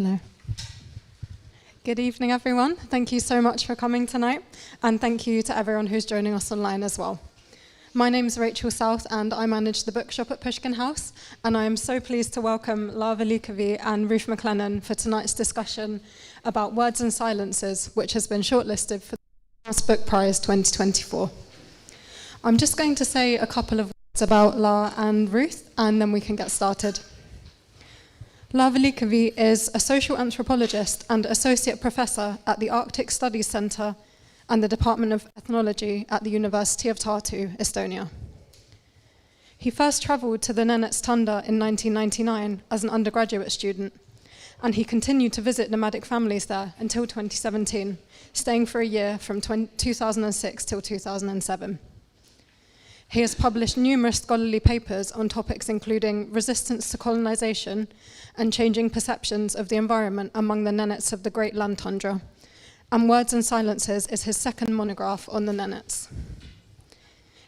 Hello. Good evening, everyone. Thank you so much for coming tonight, and thank you to everyone who's joining us online as well. My name is Rachel South, and I manage the bookshop at Pushkin House, and I am so pleased to welcome Laur Vallikivi and Ruth Maclennan for tonight's discussion about Words and Silences, which has been shortlisted for the Pushkin House Book Prize 2024. I'm just going to say a couple of words about Laur and Ruth, and then we can get started. Laur Vallikivi is a social anthropologist and associate professor at the Arctic Studies Centre and the Department of Ethnology at the University of Tartu, Estonia. He first travelled to the Nenets tundra in 1999 as an undergraduate student, and he continued to visit nomadic families there until 2017, staying for a year from 2006 till 2007. He has published numerous scholarly papers on topics including resistance to colonisation and changing perceptions of the environment among the Nenets of the Great Land Tundra, and Words and Silences is his second monograph on the Nenets.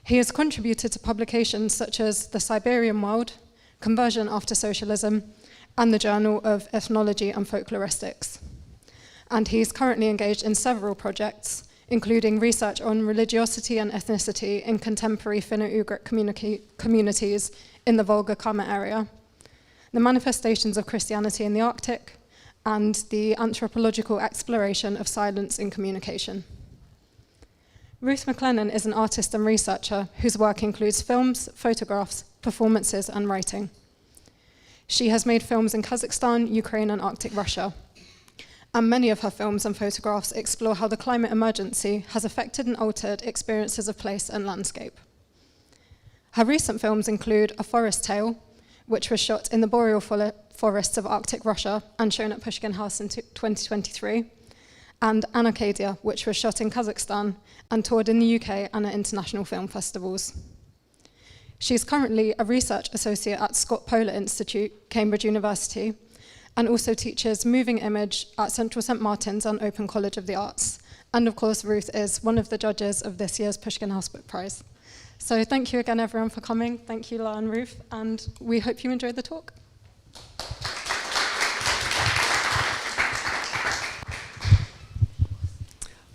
He has contributed to publications such as The Siberian Wild, Conversion After Socialism, and the Journal of Ethnology and Folkloristics. And he is currently engaged in several projects, including research on religiosity and ethnicity in contemporary Finno-Ugric communities in the Volga-Kama area, the manifestations of Christianity in the Arctic, and the anthropological exploration of silence in communication. Ruth Maclennan is an artist and researcher whose work includes films, photographs, performances, and writing. She has made films in Kazakhstan, Ukraine, and Arctic Russia, and many of her films and photographs explore how the climate emergency has affected and altered experiences of place and landscape. Her recent films include A Forest Tale, which was shot in the boreal forests of Arctic Russia and shown at Pushkin House in 2023, and Anacadia, which was shot in Kazakhstan and toured in the UK and at international film festivals. She is currently a research associate at Scott Polar Institute, Cambridge University, and also teaches moving image at Central St Martin's and Open College of the Arts. And of course, Ruth is one of the judges of this year's Pushkin House Book Prize. So thank you again, everyone, for coming. Thank you, Laur and Ruth, and we hope you enjoyed the talk.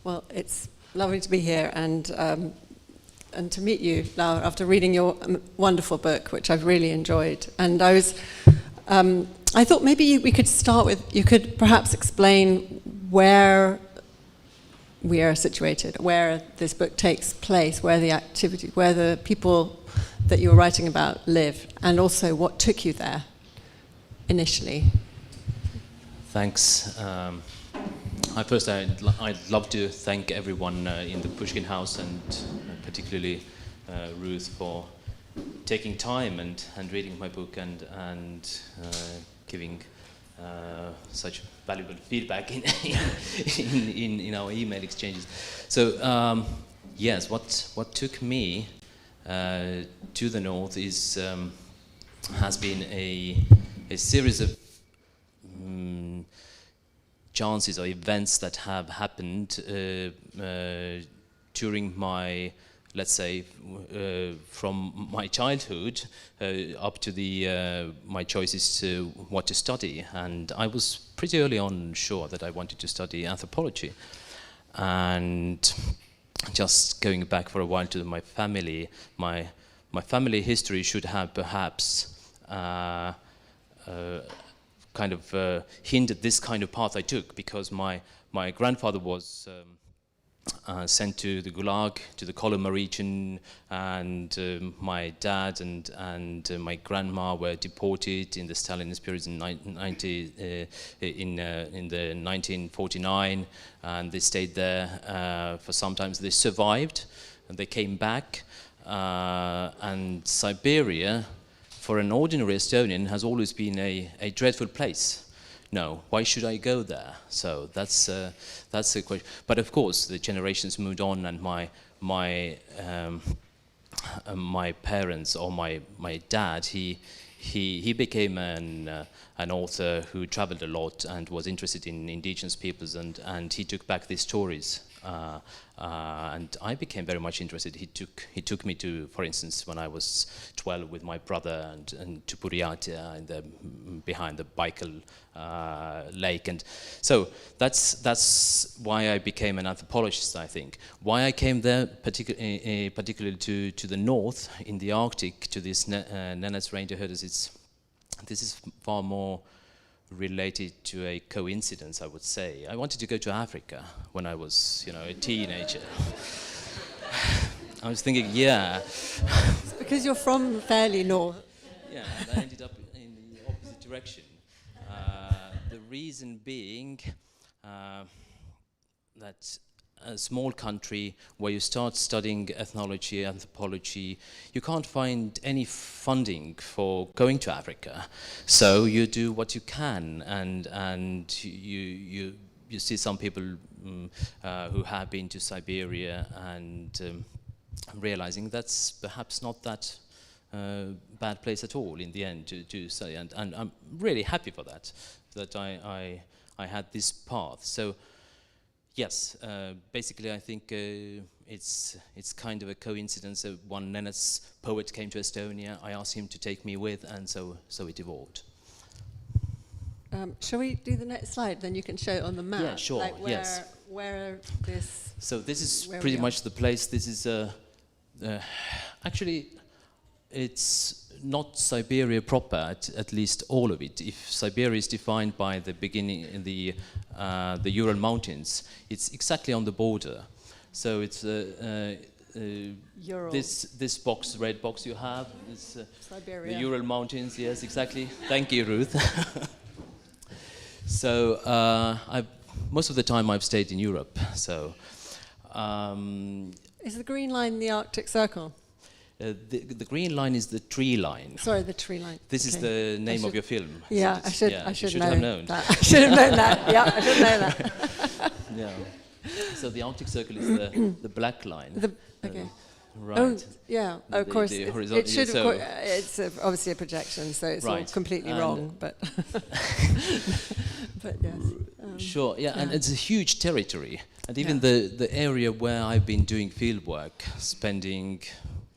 Well, it's lovely to be here and to meet you, Laur, after reading your wonderful book, which I've really enjoyed. And I thought maybe we could start with, you could perhaps explain where we are situated, where this book takes place, where the activity, where the people that you're writing about live, and also what took you there initially. Thanks. First, I'd love to thank everyone in the Pushkin House, and particularly Ruth, for taking time and reading my book and giving such valuable feedback in our email exchanges. So yes, what took me to the north has been a series of chances or events that have happened during my, let's say, from my childhood up to my choices to what to study. And I was pretty early on sure that I wanted to study anthropology. And just going back for a while to my family, my family history should have perhaps kind of hinted this kind of path I took, because my grandfather was sent to the Gulag, to the Kolyma region, and my dad and my grandma were deported in the Stalinist period in the 1949, and they stayed there for some time. They survived, and they came back, and Siberia, for an ordinary Estonian, has always been a dreadful place. No, why should I go there? So that's the question. But of course, the generations moved on, and my parents, or my dad, he became an author who traveled a lot and was interested in indigenous peoples, and he took back these stories and I became very much interested. He took me to, for instance, when I was 12 with my brother, and to Buryatia behind the Baikal lake, and so that's why I became an anthropologist. I think why I came there, particularly to the north in the Arctic, to these Nenets reindeer herders. This is far more related to a coincidence, I would say. I wanted to go to Africa when I was, a teenager. I was thinking, It's because you're from fairly north. Yeah, and I ended up in the opposite direction. The reason being that a small country where you start studying ethnology, anthropology, you can't find any funding for going to Africa. So you do what you can, and you see some people who have been to Siberia and realizing that's perhaps not that bad place at all in the end to study, and I'm really happy for that I had this path. So. Yes, basically I think it's kind of a coincidence that one Nenets poet came to Estonia. I asked him to take me with, and so it evolved. Shall we do the next slide? Then you can show it on the map. Yeah, sure. Like where this. So this is pretty much the place. This is actually it's not Siberia proper, at least all of it. If Siberia is defined by the beginning, the Ural Mountains, it's exactly on the border. So it's this box, red box you have, is Siberia. the Ural Mountains. Yes, exactly. Thank you, Ruth. So most of the time I've stayed in Europe. So is the green line the Arctic Circle? The green line is the tree line. Sorry, the tree line. This is the name of your film. Yeah, I should have known that. I should have known that. Yeah, I should know that. Yeah. So the Arctic Circle is the black line. Okay. Right. Oh, yeah. Of course, the it should. It's obviously a projection, so it's all completely wrong. But but yes. Sure. Yeah, and it's a huge territory, and even the area where I've been doing field work, spending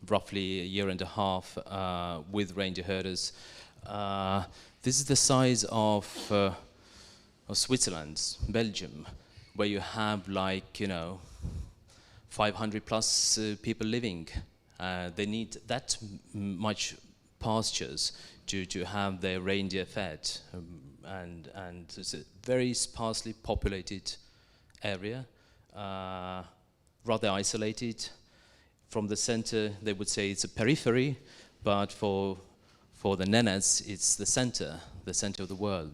roughly a year and a half with reindeer herders. This is the size of Switzerland, Belgium, where you have 500 plus people living. They need that much pastures to have their reindeer fed, and it's a very sparsely populated area, rather isolated. From the center, they would say it's a periphery, but for the Nenets, it's the center of the world.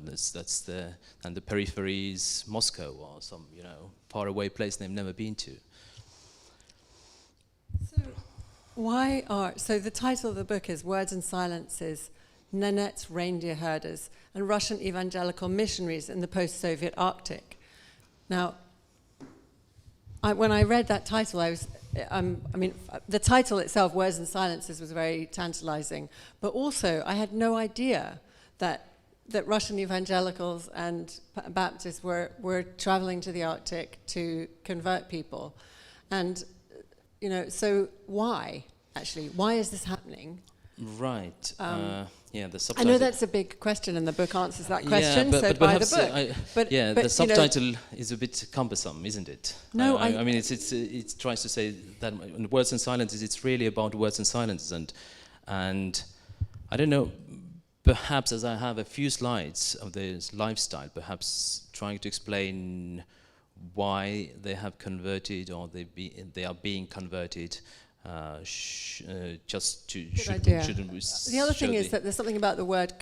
And the periphery is Moscow or some faraway place they've never been to. So the title of the book is Words and Silences: Nenets, Reindeer Herders, and Russian Evangelical Missionaries in the Post-Soviet Arctic. Now, when I read that title, the title itself, Words and Silences, was very tantalizing. But also, I had no idea that Russian evangelicals and Baptists were traveling to the Arctic to convert people. And, so why, actually? Why is this happening? Right. The subtitle. I know that's a big question, and the book answers that question. Yeah, but buy the book. The subtitle is a bit cumbersome, isn't it? No, I mean, it tries to say that Words and Silences. It's really about words and silences, and I don't know. Perhaps as I have a few slides of this lifestyle, perhaps trying to explain why they have converted or they are being converted. Just to shouldn't we the other thing is that there's something about the word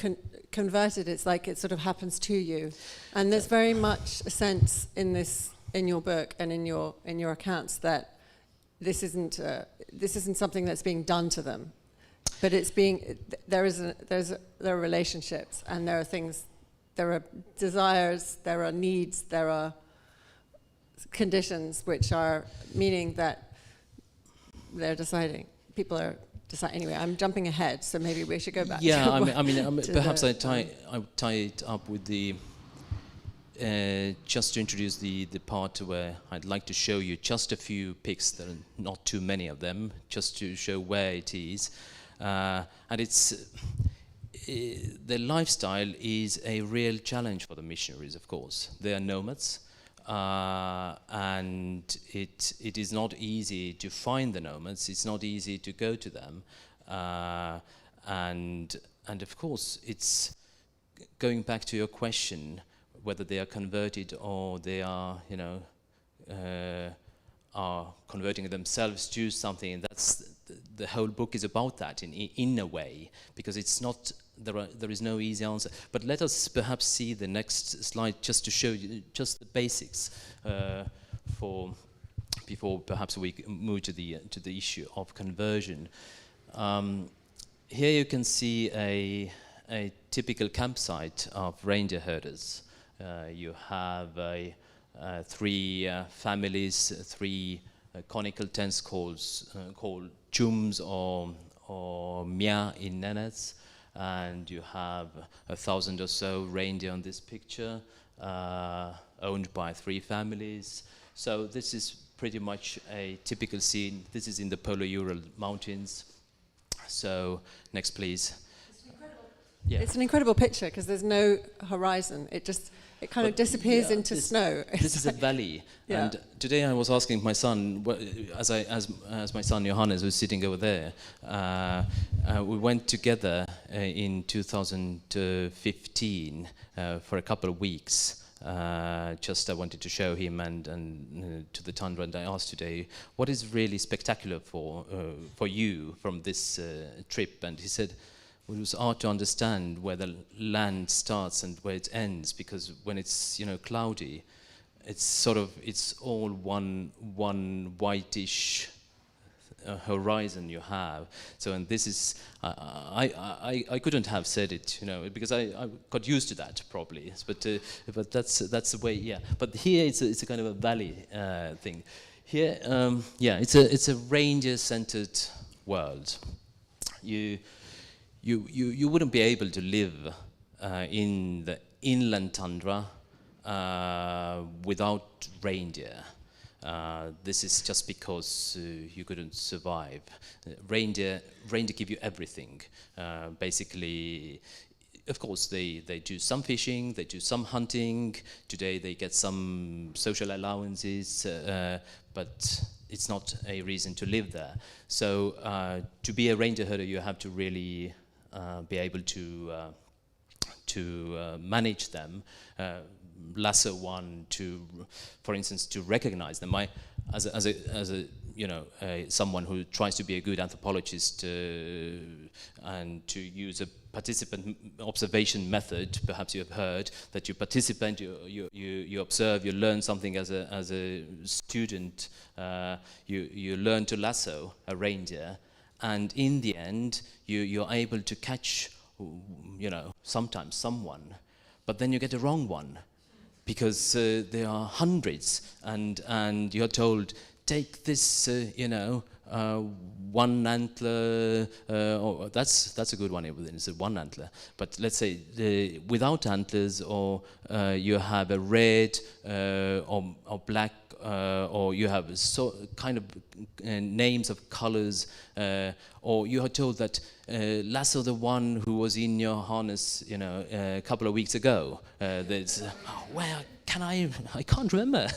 converted. It's like it sort of happens to you, and there's very much a sense in your book and in your accounts that this isn't something that's being done to them, but it's being there are relationships, and there are things, there are desires, there are needs, there are conditions which are meaning that they're deciding. People are deciding. Anyway, I'm jumping ahead, so maybe we should go back. Yeah, perhaps I tie it up with the just to introduce the part where I'd like to show you just a few pics, there are not too many of them, just to show where it is. And it's the lifestyle is a real challenge for the missionaries, of course. They are nomads, and it is not easy to find the nomads. It's not easy to go to them, and of course, it's going back to your question, whether they are converted or they are, are converting themselves to something. And that's the whole book is about that in a way, because it's not there is no easy answer. But let us perhaps see the next slide just to show you just the basics before perhaps we move to the issue of conversion. Here you can see a typical campsite of reindeer herders. You have three families, three conical tents called chums or mia in Nenets, and you have 1,000 or so reindeer on this picture, owned by three families. So this is pretty much a typical scene. This is in the Polar-Ural Mountains. So next, please. Yeah. It's an incredible picture because there's no horizon. It kind of disappears into snow. This is a valley. Yeah. And today I was asking my son, as my son Johannes was sitting over there, we went together in 2015 for a couple of weeks. Just I wanted to show him and to the tundra, and I asked today, what is really spectacular for you from this trip? And he said, well, it was hard to understand where the land starts and where it ends, because when it's cloudy, it's all one whitish horizon you have. So, and this is I couldn't have said it, because I got used to that probably. But that's the way. Yeah. But here it's a kind of a valley thing. Here, it's a reindeer-centred world. You wouldn't be able to live in the inland tundra without reindeer. This is just because you couldn't survive. Reindeer give you everything. Basically, of course, they do some fishing, they do some hunting. Today they get some social allowances, but it's not a reason to live there. So to be a reindeer herder, you have to really be able to manage them, lasso one, for instance, to recognize them. As someone who tries to be a good anthropologist and to use a participant observation method, perhaps you have heard that you participate, you observe, you learn something as a student, you learn to lasso a reindeer, and in the end you're able to catch sometimes someone, but then you get the wrong one, because there are hundreds, and you're told, take this one antler, that's a good one, it's a one antler, but let's say without antlers, or you have a red or black, or you have kind of names of colors, or you are told that lasso the one who was in your harness, a couple of weeks ago. Where can I can't remember,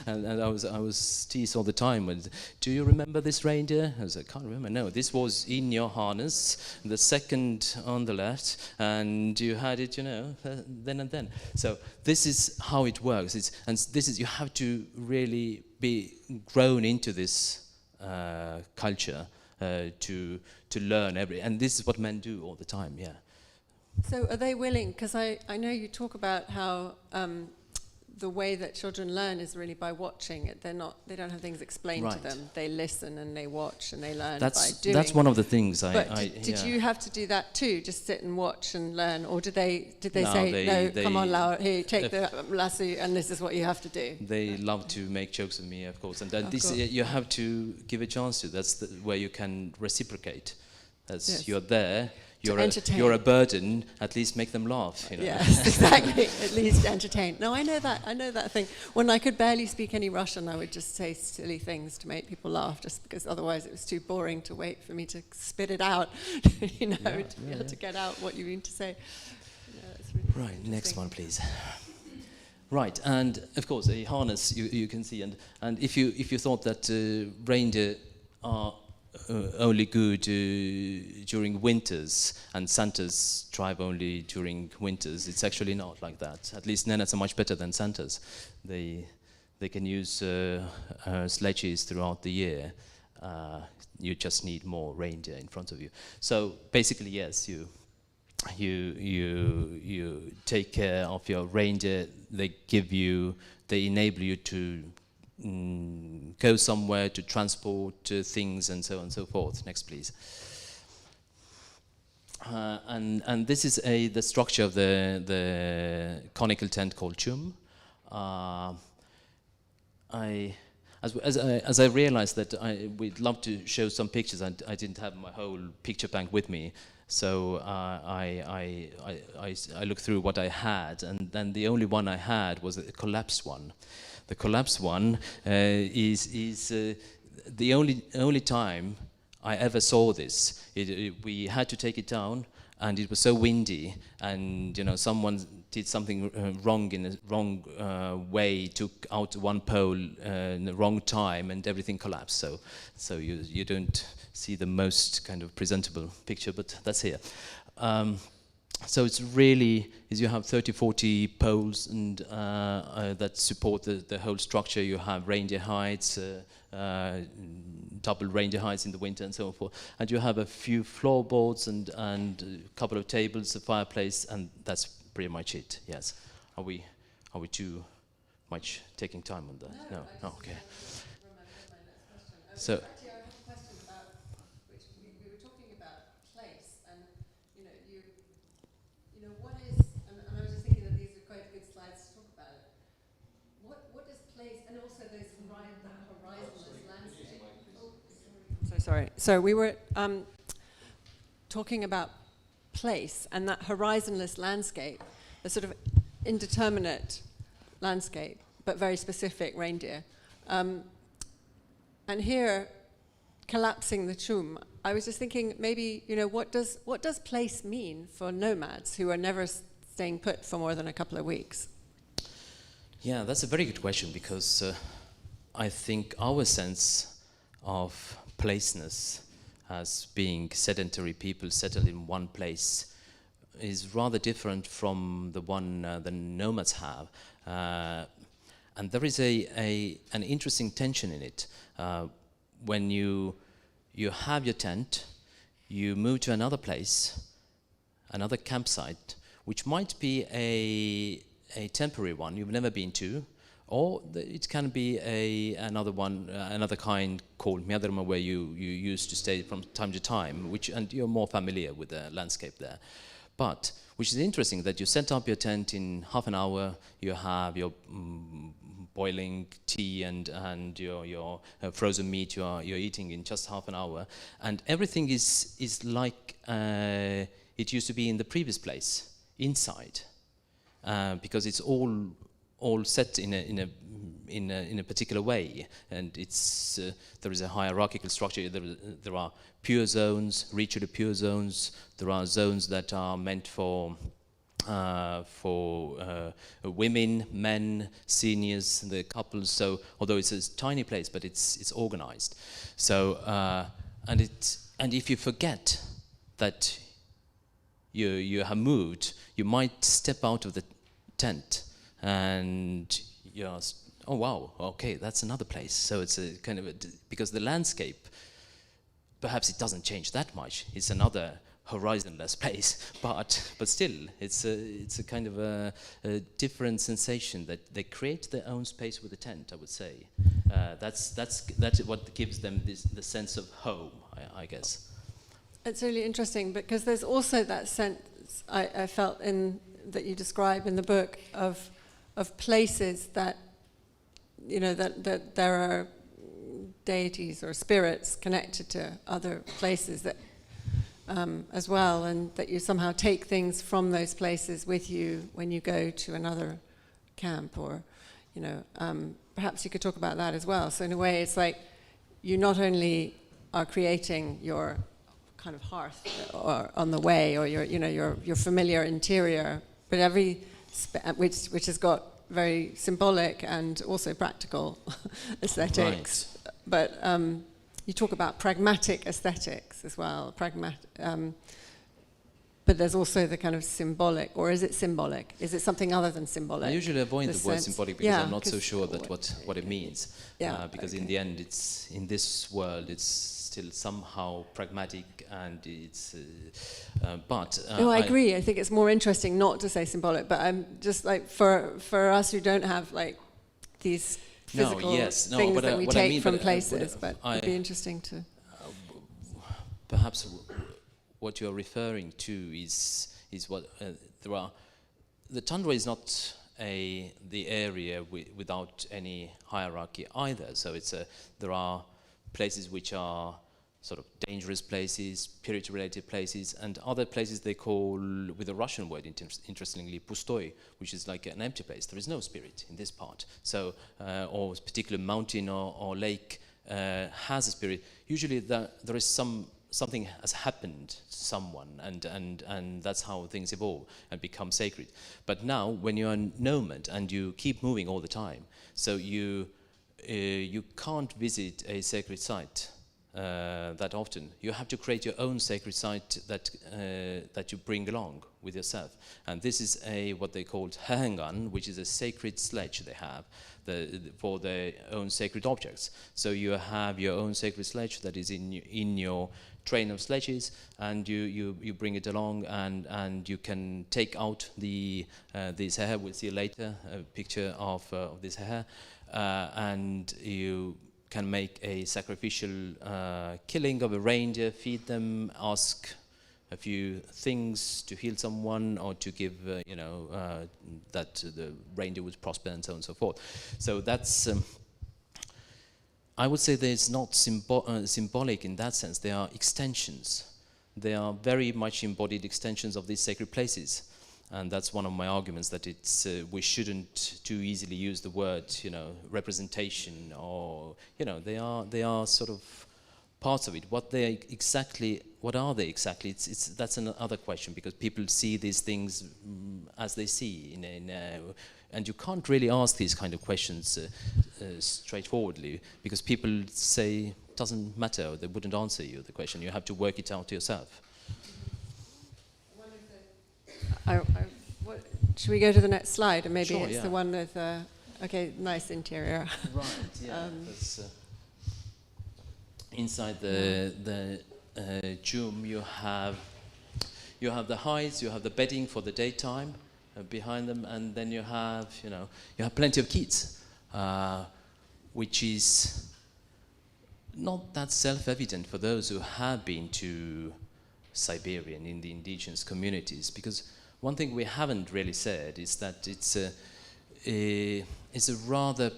And I was teased all the time with, do you remember this reindeer? I was like, I can't remember. No, this was in your harness, the second on the left, and you had it, then and then. So this is how it works. You have to really be grown into this culture to learn and this is what men do all the time. Yeah. So are they willing? Because I know you talk about how the way that children learn is really by watching it. They don't have things explained to them. They listen and they watch and they learn by doing. That's one of the things. Did you have to do that too? Just sit and watch and learn, or did they say, no, come on, Laur, here, take the lasso, and this is what you have to do? They love to make jokes of me, of course, and you have to give a chance to. That's where you can reciprocate. As you're there, entertain. you're a burden. At least make them laugh. You know? Yes, exactly. At least entertain. No, I know that thing. When I could barely speak any Russian, I would just say silly things to make people laugh, just because otherwise it was too boring to wait for me to spit it out. To be able to get out what you mean to say. It's really right. Next one, please. Right, and of course a harness you can see, and if you thought that reindeer are only good during winters and Santas drive only during winters, it's actually not like that. At least Nenets are much better than Santas. They can use sledges throughout the year. You just need more reindeer in front of you. So basically, yes, you take care of your reindeer. They enable you to go somewhere, to transport things, and so on and so forth. Next, please. And this is the structure of the conical tent called chum. As I realized that we'd love to show some pictures, and I didn't have my whole picture bank with me, so I looked through what I had, and then the only one I had was a collapsed one. The collapsed one is the only time I ever saw this. We had to take it down, and it was so windy, and someone did something wrong in the wrong way, took out one pole in the wrong time, and everything collapsed. So you don't see the most kind of presentable picture, but that's here. So it's really, you have 30, 40 poles and that support the whole structure. You have reindeer hides, double reindeer hides in the winter and so forth. And you have a few floorboards and a couple of tables, a fireplace, and that's pretty much it. Yes. Are we too much taking time on that? No. Okay. So. Actually, I have a question about which we were talking about place, and what is, and I was just thinking that these are quite good slides to talk about it. What is place, and also this horizonless landscape. So sorry. So we were talking about place and that horizonless landscape, the sort of indeterminate landscape, but very specific reindeer. And here, collapsing the chum, I was just thinking maybe, what does place mean for nomads who are never staying put for more than a couple of weeks? Yeah, that's a very good question, because I think our sense of placeness as being sedentary people settled in one place is rather different from the one the nomads have. And there is an interesting tension in it. When you have your tent, you move to another place, another campsite, which might be a temporary one you've never been to, or it can be another kind called Mjadrma, where you used to stay from time to time, and you're more familiar with the landscape there. But which is interesting that you set up your tent in half an hour. You have your boiling tea and your frozen meat you're eating in just half an hour, and everything is like it used to be in the previous place inside, because it's all set in a particular way, and it's there is a hierarchical structure. There are pure zones, ritually pure zones. There are zones that are meant for women, men, seniors, the couples. So although it's a tiny place, but it's organized. So and if you forget that you have moved, you might step out of the tent and you're, oh wow, okay, that's another place. So it's a kind of because the landscape, perhaps it doesn't change that much. It's another horizonless place, but still, it's a kind of a different sensation that they create their own space with the tent. I would say that's what gives them the sense of home, I guess. It's really interesting because there's also that sense I felt that you describe in the book of places that that there are deities or spirits connected to other places that as well, and that you somehow take things from those places with you when you go to another camp, or, perhaps you could talk about that as well. So in a way, it's like you not only are creating your kind of hearth or on the way, or your familiar interior, but which has got very symbolic and also practical aesthetics. Right. But you talk about pragmatic aesthetics as well. But there's also the kind of symbolic, or is it symbolic? Is it something other than symbolic? I usually avoid the word symbolic because I'm not so sure that what it means. Because in the end, it's in this world, it's still somehow pragmatic, and it's. I agree. I think it's more interesting not to say symbolic, but I'm just like for us who don't have like these physical things that we take from places, but it'd be interesting to. Perhaps what you're referring to is what there are. The tundra is not the area without any hierarchy either. So there are places which are sort of dangerous places, spirit-related places, and other places they call, with a Russian word, interestingly, pustoy, which is like an empty place. There is no spirit in this part. So, or a particular mountain or lake has a spirit. Usually there is something has happened to someone, and that's how things evolve and become sacred. But now, when you're a nomad and you keep moving all the time, so you can't visit a sacred site that often. You have to create your own sacred site that you bring along with yourself. And this is what they called hangan, which is a sacred sledge they have for their own sacred objects. So you have your own sacred sledge that is in your train of sledges, and you bring it along, and you can take out this hair. We'll see later a picture of this hair, and you can make a sacrificial killing of a reindeer, feed them, ask a few things to heal someone, or to give, that the reindeer would prosper, and so on and so forth. So that's, I would say there's not symbolic in that sense. They are extensions. They are very much embodied extensions of these sacred places. And that's one of my arguments, that we shouldn't too easily use the word, representation, or, they are sort of parts of it. What are they exactly? That's another question, because people see these things as they see, and you can't really ask these kind of questions straightforwardly, because people say it doesn't matter, they wouldn't answer you the question. You have to work it out yourself. Should we go to the next slide? And maybe sure, it's the one with, nice interior. Right, yeah. Inside the chum, you have the hides, you have the bedding for the daytime behind them, and then you have plenty of kids, which is not that self-evident for those who have been to Siberia in the indigenous communities, because one thing we haven't really said is that it's a rather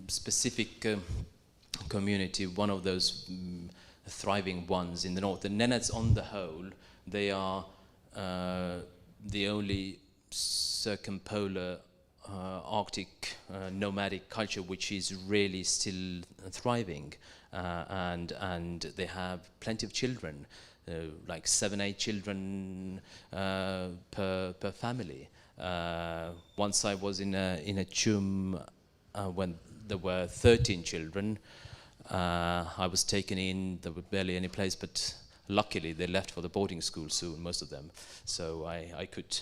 specific community, one of those thriving ones in the north. The Nenets, on the whole, they are the only circumpolar Arctic nomadic culture which is really still thriving, and they have plenty of children. Like 7-8 children per family. Once I was in a chum when there were 13 children. I was taken in. There was barely any place, but luckily they left for the boarding school soon, most of them. So I could.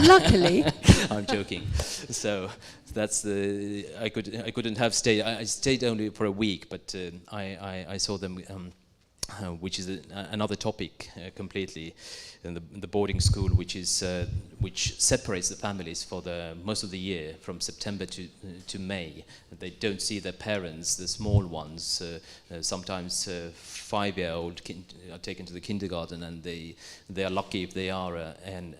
Luckily. I'm joking. So that's I couldn't have stayed. I stayed only for a week, but I saw them. Which is another topic completely, in the boarding school, which separates the families for most of the year, from September to May. They don't see their parents, the small ones. Sometimes 5-year-old are taken to the kindergarten, and they are lucky if they are an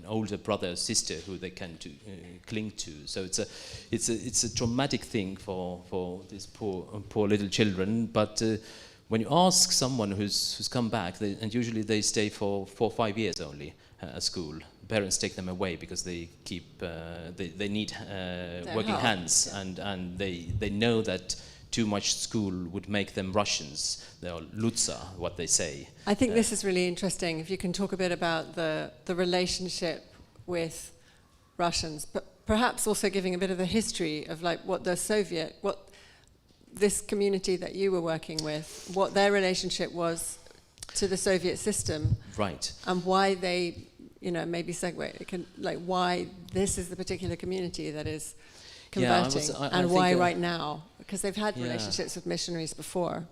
older brother or sister who they can cling to. So it's a traumatic thing for these poor little children, but. when you ask someone who's come back, and usually they stay for 4 or 5 years only at school. Parents take them away because they keep they need working help. hands, and they know that too much school would make them Russians. They're Lutsa, what they say. I think this is really interesting. If you can talk a bit about the relationship with Russians, but perhaps also giving a bit of the history of like what this community that you were working with, what their relationship was to the Soviet system, Right. and why they, maybe segue, why this is the particular community that is converting, and why right now, because they've had relationships with missionaries before,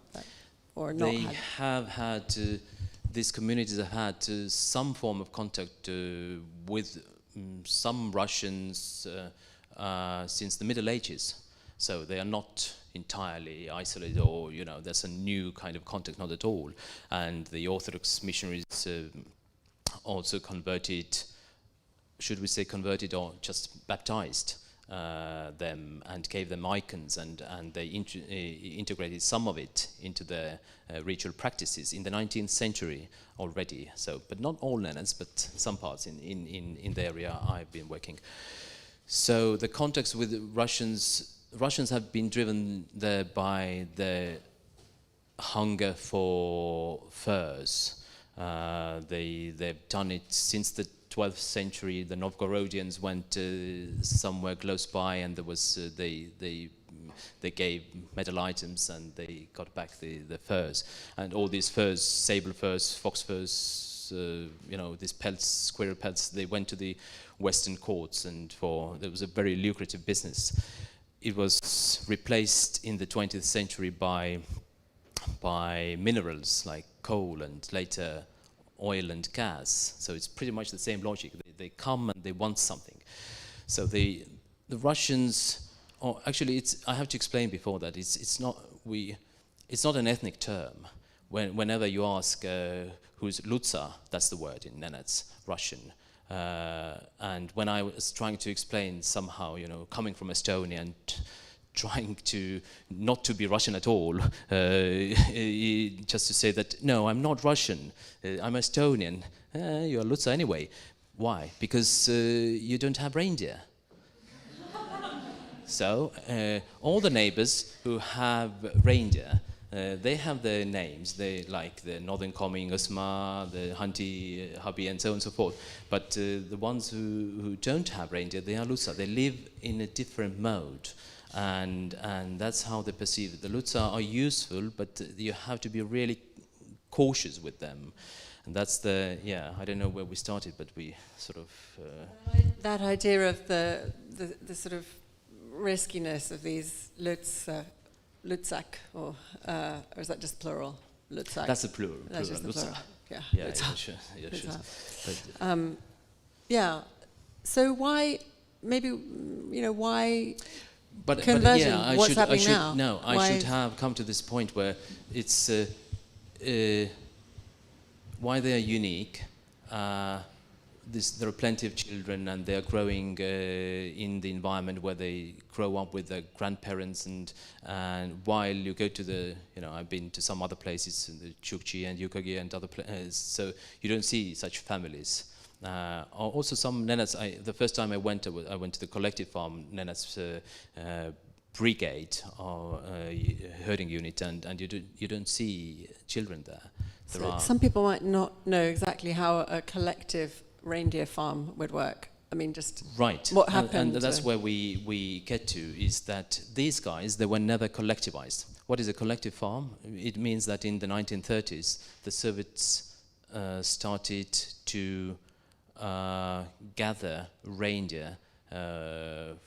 or not. They have had these communities have had some form of contact with some Russians since the Middle Ages. So they are not entirely isolated, or there's a new kind of contact, not at all. And the Orthodox missionaries also converted, should we say converted, or just baptized them and gave them icons, and they integrated some of it into their ritual practices in the 19th century already. So, but not all Nenets, but some parts in the area I've been working. So the contacts with Russians have been driven there by the hunger for furs. They've done it since the 12th century. The Novgorodians went somewhere close by, and there was they gave metal items, and they got back the furs. And all these furs, sable furs, fox furs, these pelts, squirrel pelts, they went to the Western courts, and there was a very lucrative business. It was replaced in the 20th century by minerals like coal and later oil and gas. So it's pretty much the same logic. They come and they want something. So the Russians, or actually, I have to explain before that it's not an ethnic term. Whenever you ask who's Lutsa, that's the word in Nenets, Russian. And when I was trying to explain somehow, coming from Estonia and trying to not to be Russian at all, just to say that, no, I'm not Russian, I'm Estonian. You're Lutsa anyway. Why? Because you don't have reindeer. So all the neighbors who have reindeer, they have their names. They like the Northern Coming, Usma, the Hunty, Hubby, and so on and so forth. But the ones who don't have reindeer, they are Lutsa. They live in a different mode, and that's how they perceive it. The Lutsa are useful, but you have to be really cautious with them. And that's I don't know where we started, but we sort of... That idea of the sort of riskiness of these Lutsak, or is that just plural? Lutsak. That's the plural. That's just the plural. Yeah, sure. Yeah. So why? Maybe why? But conversion. What's happening now? No, I should have come to this point where it's why they are unique. There are plenty of children, and they are growing in the environment where they grow up with their grandparents, and while you go to I've been to some other places, the Chukchi and Yukagi and other places, so you don't see such families. Also some Nenets, the first time I went to the collective farm, Nenets brigade or herding unit, and you don't see children there. Some people might not know exactly how a collective reindeer farm would work. I mean, just right. What happened? And that's where we get to, is that these guys, they were never collectivized. What is a collective farm? It means that in the 1930s, the Soviets started to gather reindeer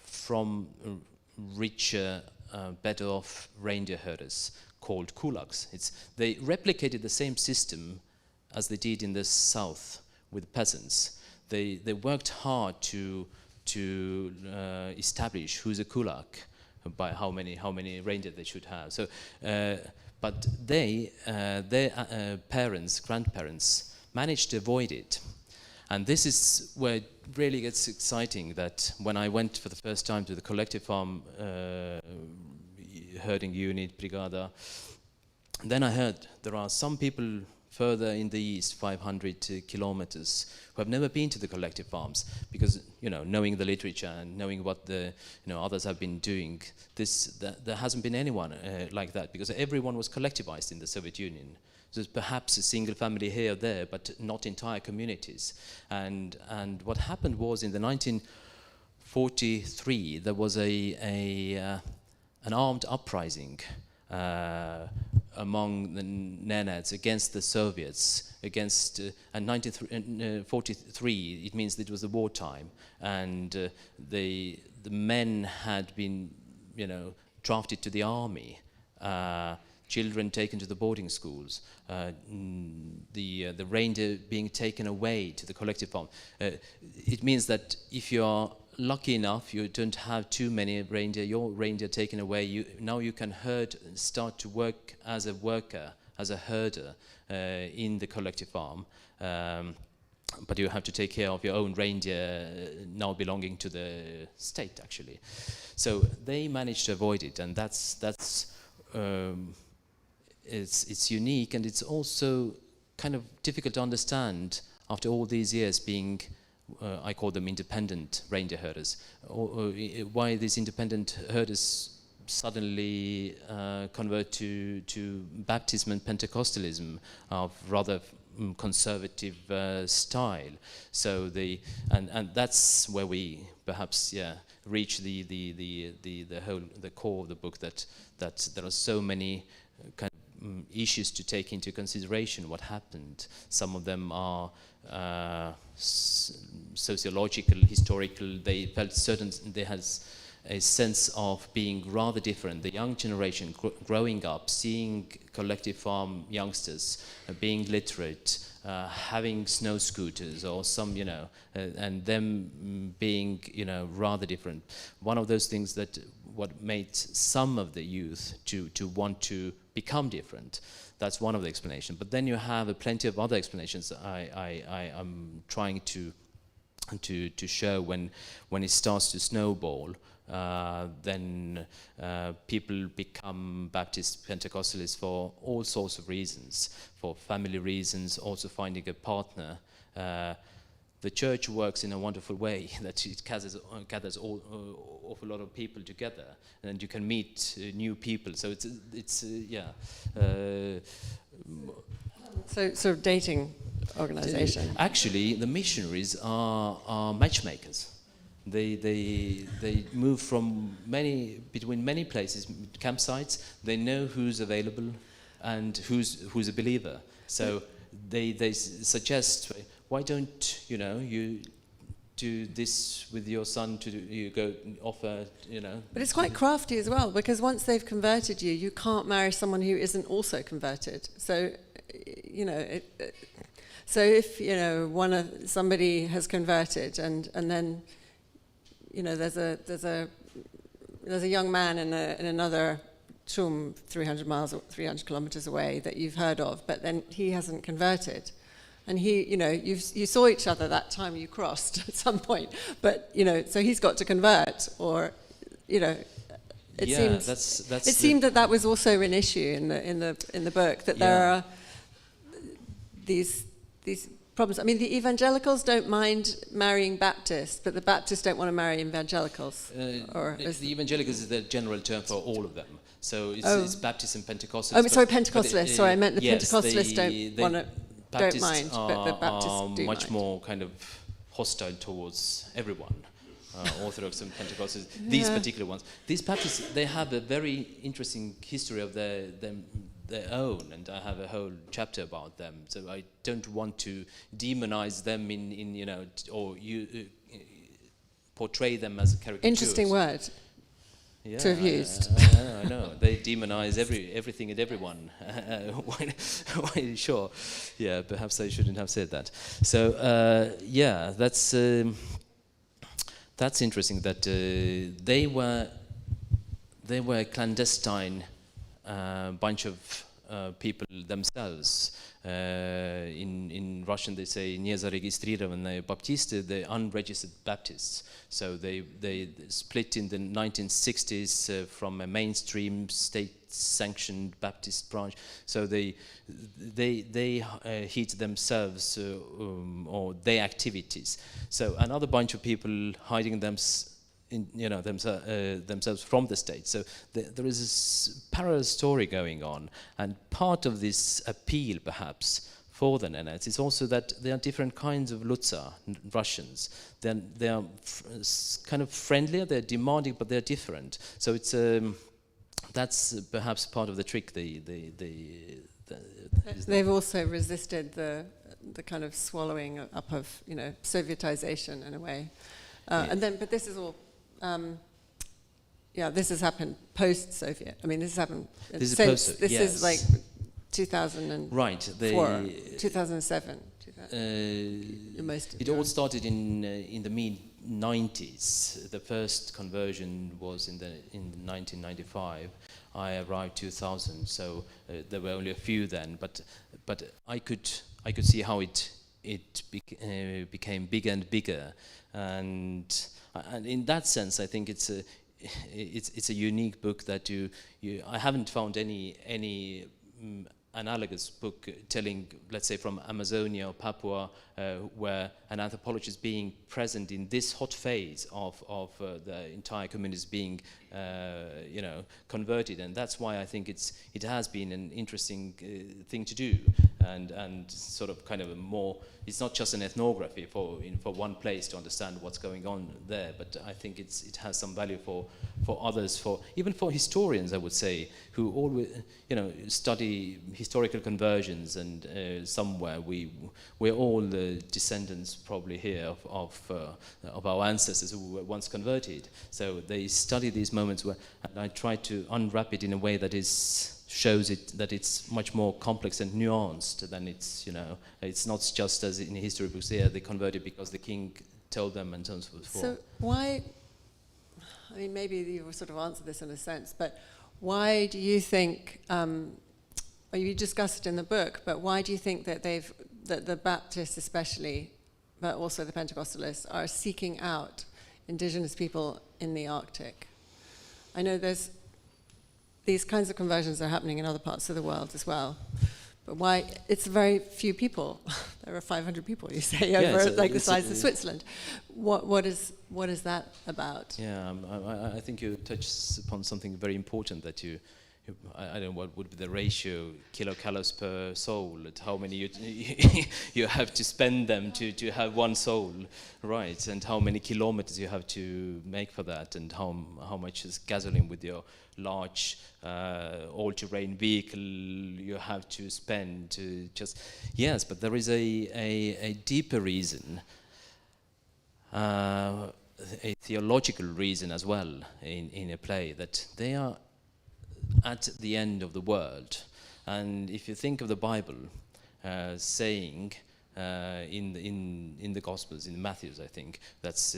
from richer, better off reindeer herders called kulaks. They replicated the same system as they did in the south with peasants. They worked hard to establish who's a kulak, by how many reindeer they should have. So, but their parents, grandparents, managed to avoid it. And this is where it really gets exciting, that when I went for the first time to the collective farm herding unit, brigada, then I heard there are some people further in the east, 500 kilometers, who have never been to the collective farms, because knowing the literature and knowing what the others have been doing, there hasn't been anyone like that, because everyone was collectivized in the Soviet Union. So there's perhaps a single family here or there, but not entire communities. And what happened was, in the 1943 there was an armed uprising among the Nenets against the Soviets, and 1943, it means that it was the wartime, and the men had been drafted to the army, children taken to the boarding schools, the reindeer being taken away to the collective farm. It means that if you are lucky enough, you don't have too many reindeer, your reindeer taken away, now you can start to work as a worker, as a herder in the collective farm. But you have to take care of your own reindeer now belonging to the state, actually. So they managed to avoid it, and it's unique, and it's also kind of difficult to understand after all these years being I call them independent reindeer herders. Why these independent herders suddenly convert to Baptism and Pentecostalism of rather conservative style. So and that's where we perhaps reach the core of the book, that there are so many kind of issues to take into consideration. What happened? Some of them are sociological, historical. They felt certain. They had a sense of being rather different. The young generation growing up, seeing collective farm youngsters being literate, having snow scooters or some, and them being, rather different. One of those things that what made some of the youth to want to become different. That's one of the explanations. But then you have plenty of other explanations. I'm trying to show when it starts to snowball, then people become Baptist Pentecostalists for all sorts of reasons, for family reasons, also finding a partner. The church works in a wonderful way, that it gathers awful lot of people together, and you can meet new people. So it's So sort of dating organization. Actually, the missionaries are matchmakers. They move from between many places, campsites. They know who's available and who's a believer. So they suggest, why don't you do this with your son, you go offer, But it's quite crafty as well, because once they've converted you, you can't marry someone who isn't also converted. So, so if somebody has converted, and then there's a young man in another chum 300 kilometers away that you've heard of, but then he hasn't converted. And you saw each other that time you crossed at some point, but so he's got to convert, or it seemed that was also an issue in the book, that there are these problems. I mean, the Evangelicals don't mind marrying Baptists, but the Baptists don't want to marry Evangelicals. The Evangelicals is the general term for all of them. So it's Baptists and Pentecostalists. Oh, sorry, Pentecostalists. Sorry, I meant the Pentecostalists don't want to. Baptists don't mind, but the Baptists are do much mind. more kind of hostile towards everyone, Orthodox and Pentecostals. These particular ones. These Baptists, they have a very interesting history of their own, and I have a whole chapter about them. So I don't want to demonize them portray them as caricatures. Interesting word. Yeah, to have used. I know. They demonize everything and everyone. Sure. Yeah, perhaps I shouldn't have said that. So, that's interesting that they were a clandestine bunch of people themselves. In Russian they say незарегистрированные баптисты, the unregistered Baptists. So they split in the 1960s from a mainstream state-sanctioned Baptist branch. So they hid themselves or their activities. So another bunch of people hiding themselves from the state. So there is this parallel story going on, and part of this appeal, perhaps, for the Nenets is also that there are different kinds of Lutsa Russians. They are kind of friendlier, they're demanding, but they're different. So it's that's perhaps part of the trick. They've also resisted the kind of swallowing up of Sovietization in a way, but this is all. This has happened post-Soviet. I mean, this has happened This is like 2004, right, 2007. It all started in the mid-90s. The first conversion was in 1995. I arrived 2000, so there were only a few then. But I could see how it became bigger and bigger, and in that sense, I think it's a unique book that I haven't found any analogous book telling, let's say, from Amazonia or Papua, where an anthropologist being present in this hot phase of the entire community being, converted, and that's why I think it has been an interesting thing to do, and sort of kind of a more. It's not just an ethnography for one place to understand what's going on there, but I think it has some value for others, even for historians, I would say, who always study historical conversions, and somewhere we're all the descendants probably here of our ancestors who were once converted. So they study these moments and I try to unwrap it in a way that shows it that it's much more complex and nuanced than it's not just as in history books there they converted because the king told them and so on and so forth. So why? I mean, maybe you sort of answered this in a sense, but why do you think? You discussed it in the book, but why do you think that the Baptists especially, but also the Pentecostalists, are seeking out indigenous people in the Arctic? I know these kinds of conversions are happening in other parts of the world as well, but why? It's very few people. There are 500 people, you say, over the size of Switzerland. What is that about? Yeah, I think you touched upon something very important that I don't know what would be the ratio, kilocalories per soul, at how many you have to spend them to have one soul, right? And how many kilometers you have to make for that, and how much is gasoline with your large all-terrain vehicle you have to spend to just... Yes, but there is a deeper reason, a theological reason as well in a play, that they are at the end of the world. And if you think of the Bible saying in the Gospels, in Matthew's, I think, that's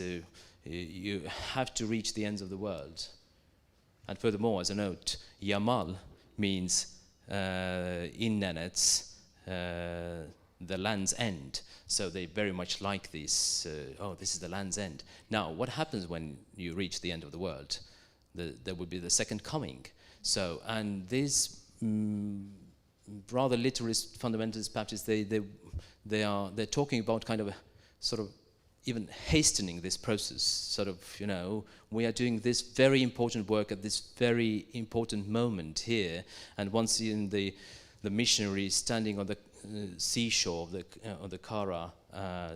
you have to reach the ends of the world. And furthermore, as a note, Yamal means in Nenets the land's end. So they very much like this, this is the land's end. Now, what happens when you reach the end of the world? There will be the second coming. So, and these rather literalist fundamentalist Baptists, they're talking about kind of a sort of even hastening this process. Sort of, we are doing this very important work at this very important moment here, and once in the missionaries standing on the seashore of the Kara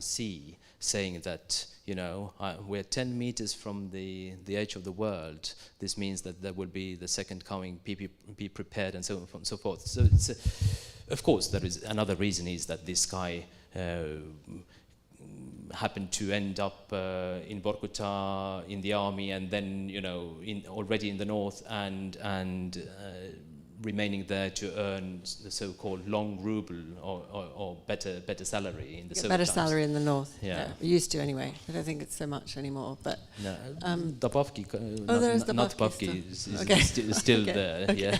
Sea, saying that we're 10 meters from the edge of the world. This means that there will be the second coming. Be prepared, and so on and so forth. So it's of course there is another reason is that this guy happened to end up in Vorkuta in the army, and then already in the north, and remaining there to earn the so-called long ruble or better salary in the Soviet better times. Salary in the north. Yeah, used to anyway. I don't think it's so much anymore. But no, Dabavki, there's not Dabavki Dabavki is still okay. there. Okay.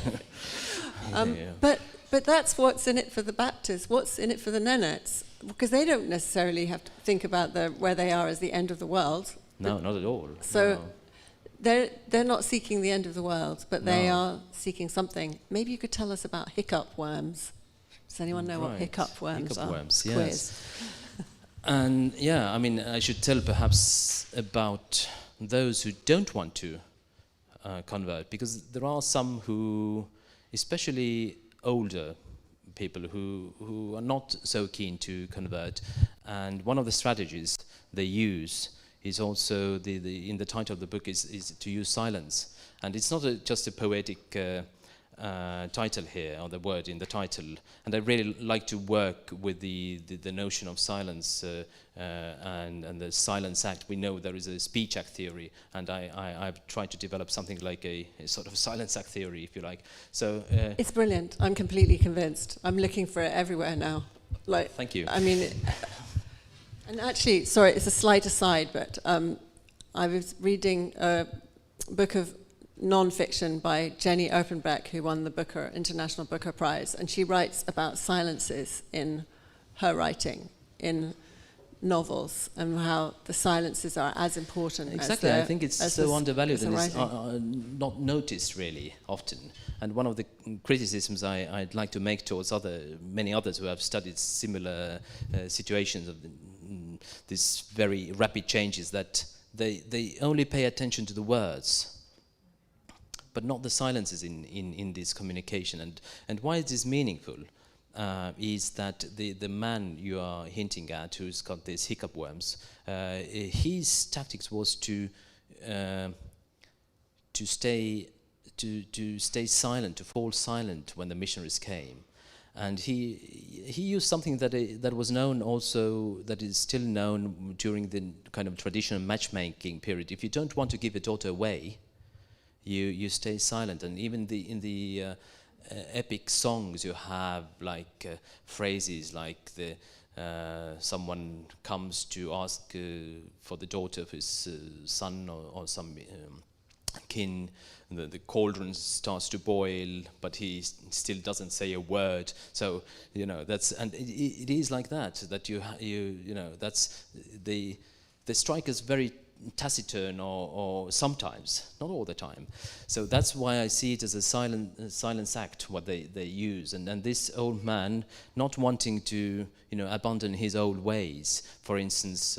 Yeah. But But that's what's in it for the Baptists. What's in it for the Nenets? Because they don't necessarily have to think about where they are as the end of the world. No, not at all. So no. they're not seeking the end of the world, but they are seeking something. Maybe you could tell us about hiccup worms. Does anyone know what hiccup worms are? Hiccup worms, Quiz. yes. And yeah, I mean, I should tell perhaps about those who don't want to convert, because there are some who, especially older people, who are not so keen to convert. And one of the strategies they use is also, in the title of the book, is to use silence. And it's not just a poetic title here, or the word in the title. And I really like to work with the notion of silence and the silence act. We know there is a speech act theory, and I've tried to develop something like a sort of silence act theory, if you like. So it's brilliant. I'm completely convinced. I'm looking for it everywhere now. Thank you. I mean, and actually, sorry, it's a slight aside, but I was reading a book of non-fiction by Jenny Oppenbeck, who won the International Booker Prize, and she writes about silences in her writing, in novels, and how the silences are as important. Exactly, I think it's so undervalued and it's writing. not noticed really often. And one of the criticisms I'd like to make towards many others who have studied similar situations of these very rapid changes, that they only pay attention to the words, but not the silences in this communication. And why it is meaningful is that the man you are hinting at, who's got these hiccup worms, his tactics was to stay silent, to fall silent when the missionaries came. And he used something that was known also, that is still known during the kind of traditional matchmaking period. If you don't want to give a daughter away, you stay silent. And even in the epic songs, you have like phrases like someone comes to ask for the daughter of his son or some kin. The cauldron starts to boil, but he still doesn't say a word. So that's, and it is like that. That you that's the strike is very taciturn, or sometimes, not all the time. So that's why I see it as a silence act, what they use. And this old man, not wanting to abandon his old ways, for instance,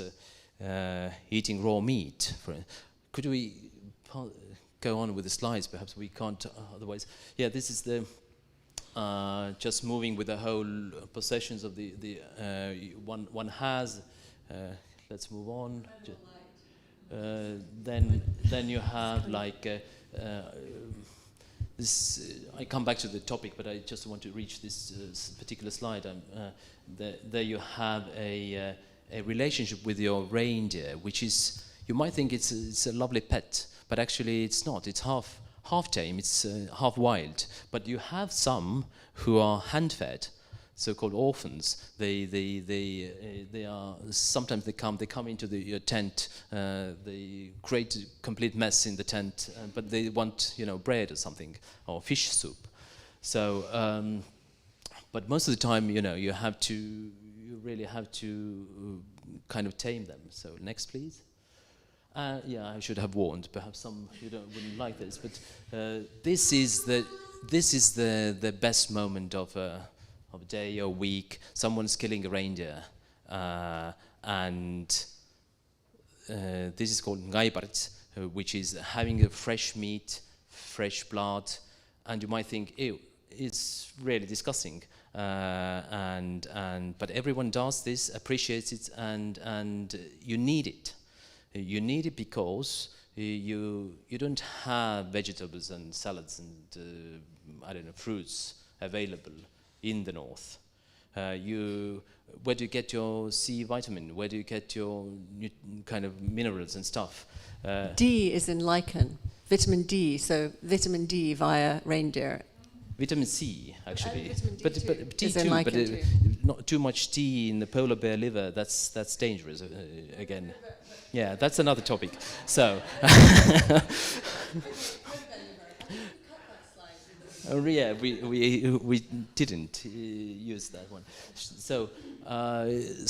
eating raw meat. Could we go on with the slides? Perhaps we can't otherwise. Yeah, this is the just moving with the whole possessions of the one has. Let's move on. Then you have like this. I come back to the topic, but I just want to reach this particular slide. There you have a relationship with your reindeer, which is, you might think it's a lovely pet, but actually it's not. It's half tame. It's half wild. But you have some who are hand-fed, so-called orphans. They are, sometimes they come into your tent. They create a complete mess in the tent, but they want bread or something, or fish soup. So, but most of the time, you really have to kind of tame them. So next, please. Yeah, I should have warned. Perhaps some wouldn't like this, but this is the best moment of a day or week. Someone's killing a reindeer, and this is called ngaibarts, which is having a fresh meat, fresh blood, and you might think, ew, it's really disgusting. But everyone does this, appreciates it, and you need it. You need it because you don't have vegetables and salads and fruits available in the north. Where do you get your C vitamin? Where do you get your kind of minerals and stuff? D is in lichen, vitamin D. So vitamin D via reindeer. Vitamin C, actually, but T too. But not too much T in the polar bear liver. That's dangerous. Again, yeah, that's another topic. So. Oh, yeah, we didn't use that one. So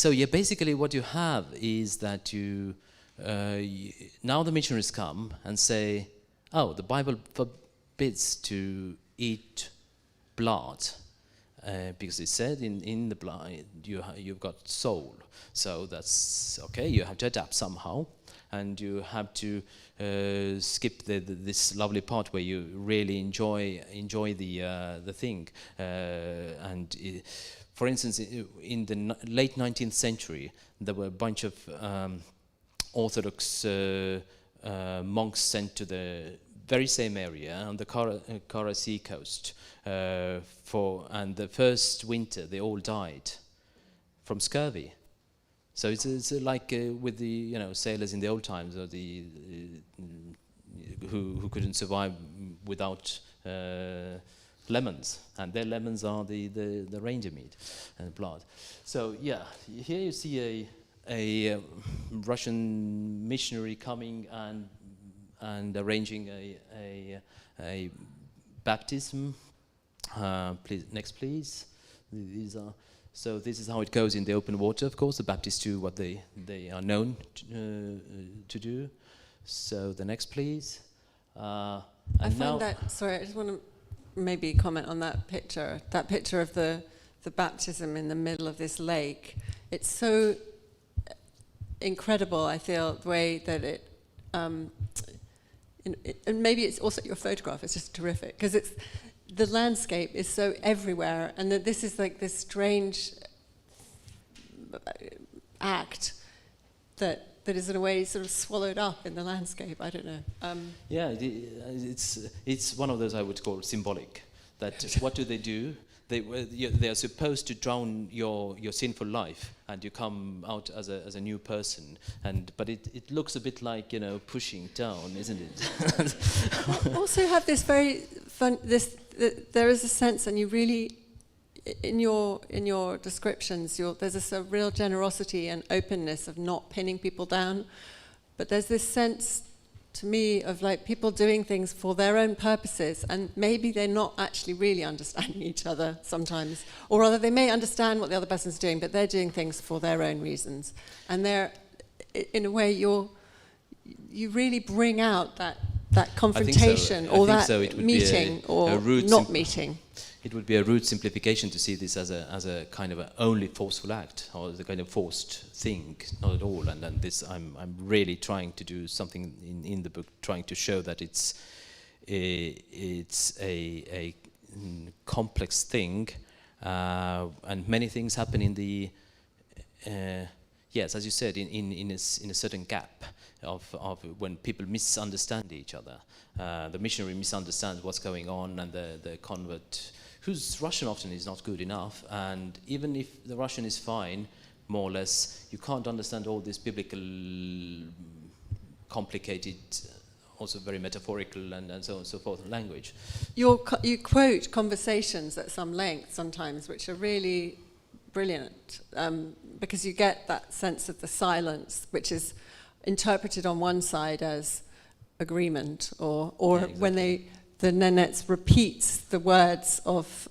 yeah, basically what you have is that now the missionaries come and say, oh, the Bible forbids to eat blood. Because it said in the blood you've got soul, so that's okay. You have to adapt somehow, and you have to skip this lovely part where you really enjoy the thing. For instance, in the late 19th century, there were a bunch of Orthodox monks sent to the very same area on the Kara Sea coast. And the first winter they all died from scurvy. So it's like with the sailors in the old times, or the who couldn't survive without lemons, and their lemons are the reindeer meat and blood. So yeah, here you see a Russian missionary coming and arranging a baptism. Please, next, please. These are. So this is how it goes in the open water. Of course, the Baptists do what they are known to do. So the next, please. I find that. Sorry, I just want to maybe comment on that picture. That picture of the baptism in the middle of this lake. It's so incredible. I feel the way that it. And maybe it's also your photograph. It's just terrific because it's. The landscape is so everywhere, and that this is like this strange act that is in a way sort of swallowed up in the landscape. I don't know. Yeah, it's one of those I would call symbolic. That what do? They are supposed to drown your sinful life, and you come out as a new person. But it looks a bit like pushing down, isn't it? I also have this very fun. There is a sense, and you really, in your descriptions, there's a real generosity and openness of not pinning people down. But there's this sense, to me, of like people doing things for their own purposes, and maybe they're not actually really understanding each other sometimes, or rather they may understand what the other person's doing, but they're doing things for their own reasons, and they're, in a way, you really bring out that confrontation or that meeting or not meeting. It would be a rude simplification to see this as a kind of a only forceful act, or the kind of forced thing. Not at all. And this, I'm really trying to do something in the book, trying to show that it's a complex thing, and many things happen in the yes, as you said, in a certain gap of when people misunderstand each other. The missionary misunderstands what's going on, and the convert, whose Russian often is not good enough, and even if the Russian is fine, more or less, you can't understand all this biblical, complicated, also very metaphorical and so on and so forth language. You quote conversations at some length sometimes, which are really brilliant, because you get that sense of the silence, which is interpreted on one side as agreement, or yeah, exactly. When the Nenets repeats the words of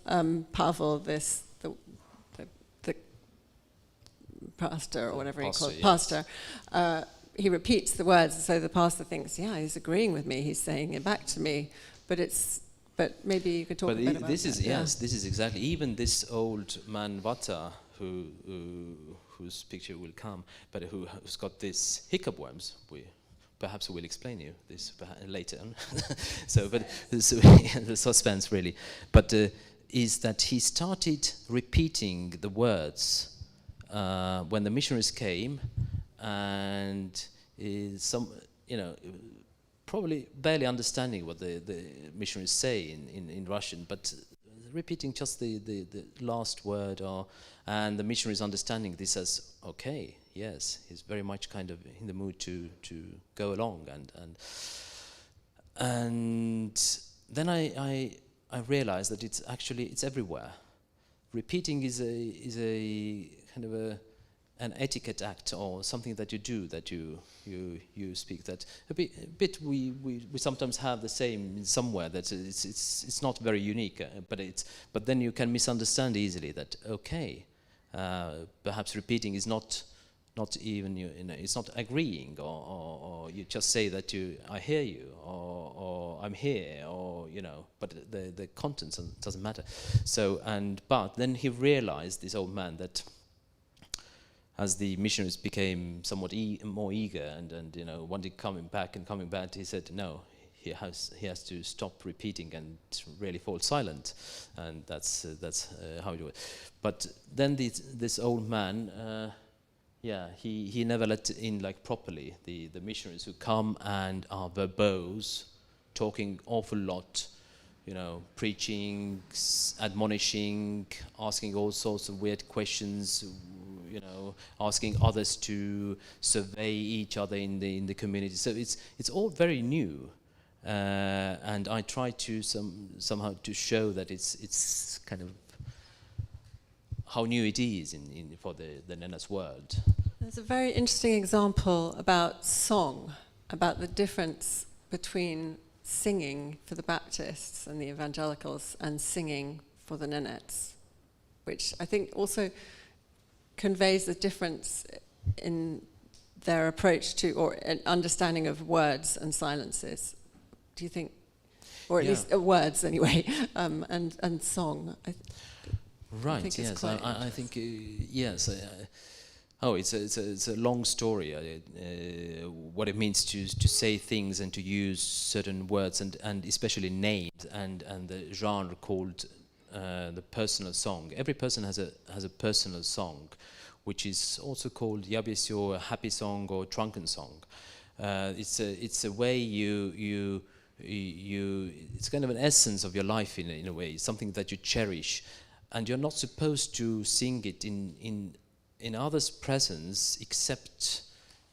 Pavel, the pastor, or whatever he calls it, pastor. He repeats the words, so the pastor thinks, yeah, he's agreeing with me, he's saying it back to me, but maybe you could talk a bit about this. Yes, this is exactly, even this old man Vata, whose picture will come, but who's got this hiccup worms. Perhaps we will explain you this later on. The suspense really. But is that he started repeating the words when the missionaries came, and probably barely understanding what the missionaries say in Russian, but repeating just the last word, and the missionaries understanding this as okay, yes, he's very much kind of in the mood to go along, and then I realized that it's everywhere. Repeating is a kind of an etiquette act or something that you do, that you speak, that a bit we sometimes have the same in somewhere, that it's not very unique, but then you can misunderstand easily that, okay, perhaps repeating is not even, it's not agreeing, or you just say that I hear you, or I'm here, or but the contents doesn't matter. So but then he realized, this old man, that as the missionaries became somewhat more eager and wanted coming back, he said no. He has to stop repeating and really fall silent, and that's how you do it. But then this old man, he never let in properly the missionaries who come and are verbose, talking awful lot, preaching, admonishing, asking all sorts of weird questions, asking others to survey each other in the community. So it's all very new, and I try to somehow to show that it's kind of how new it is for the Nenets world. There's a very interesting example about song, about the difference between singing for the Baptists and the Evangelicals and singing for the Nenets, which I think also conveys the difference in their approach to, or an understanding of words and silences. Do you think, or at least words anyway, and song? Right. I think yes. I think yes. It's a long story. What it means to say things and to use certain words and especially names and the genre called the personal song. Every person has a personal song, which is also called yabisyo, a happy song, or drunken song. It's a way you it's kind of an essence of your life in a way, something that you cherish, and you're not supposed to sing it in others' presence except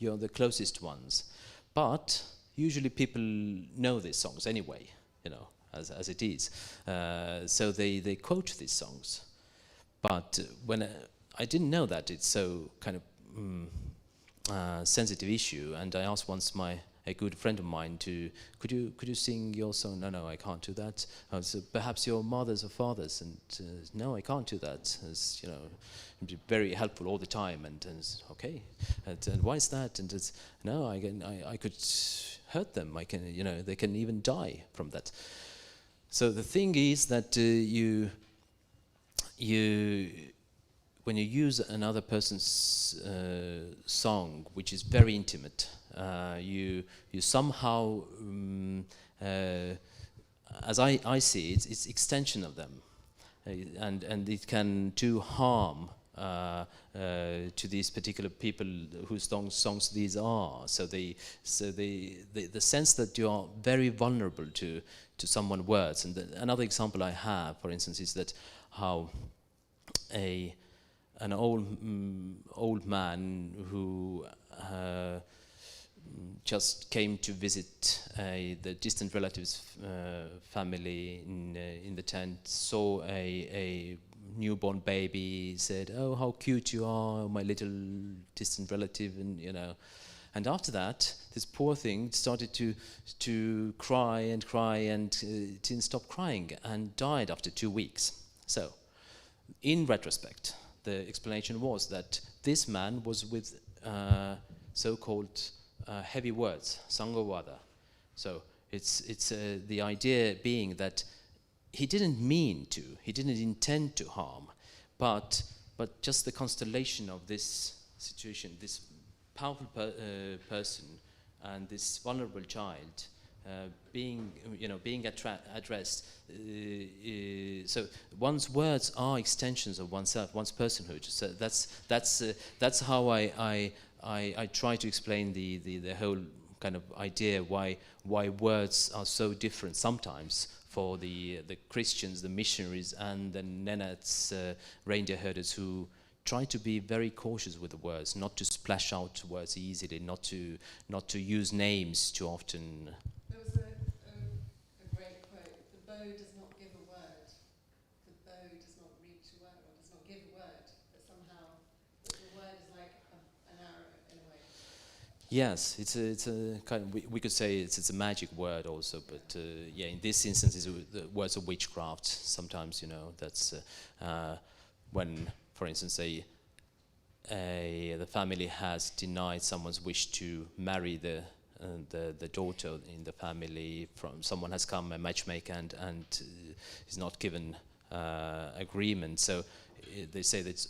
the closest ones. But usually people know these songs anyway, as it is. So they quote these songs. But when I didn't know that it's so kind of sensitive issue, and I asked once a good friend of mine could you sing your song? No, I can't do that. So perhaps your mother's or father's, and no, I can't do that. As very helpful all the time, and okay, and why is that? And it's no, I could hurt them. I can, they can even die from that. So the thing is that when you use another person's song, which is very intimate, you somehow, as I see it, it's extension of them, and it can do harm to these particular people whose songs these are. So the sense that you are very vulnerable to someone's words. And another example I have, for instance, is that how an old man who just came to visit the distant relatives' family in the tent, saw a newborn baby, said, "Oh, how cute you are, my little distant relative," and after that, this poor thing started to cry and didn't stop crying and died after 2 weeks. So, in retrospect, the explanation was that this man was with so-called heavy words, sangovada. So it's the idea being that he didn't intend to harm, but just the constellation of this situation, this powerful person and this vulnerable child being addressed. So one's words are extensions of oneself, one's personhood. So that's how I try to explain the whole kind of idea why words are so different sometimes for the Christians, the missionaries, and the Nenets reindeer herders who try to be very cautious with the words, not to splash out words easily, not to use names too often. There was a great quote: "The bow does not give a word. The bow does not reach a word, or does not give a word. But somehow the word is like Yes, it's a kind of, we could say it's a magic word also, but yeah, in this instance, it's the words of witchcraft. Sometimes, that's when, for instance, the family has denied someone's wish to marry the daughter in the family. From someone has come, a matchmaker, and is not given agreement. So they say that it's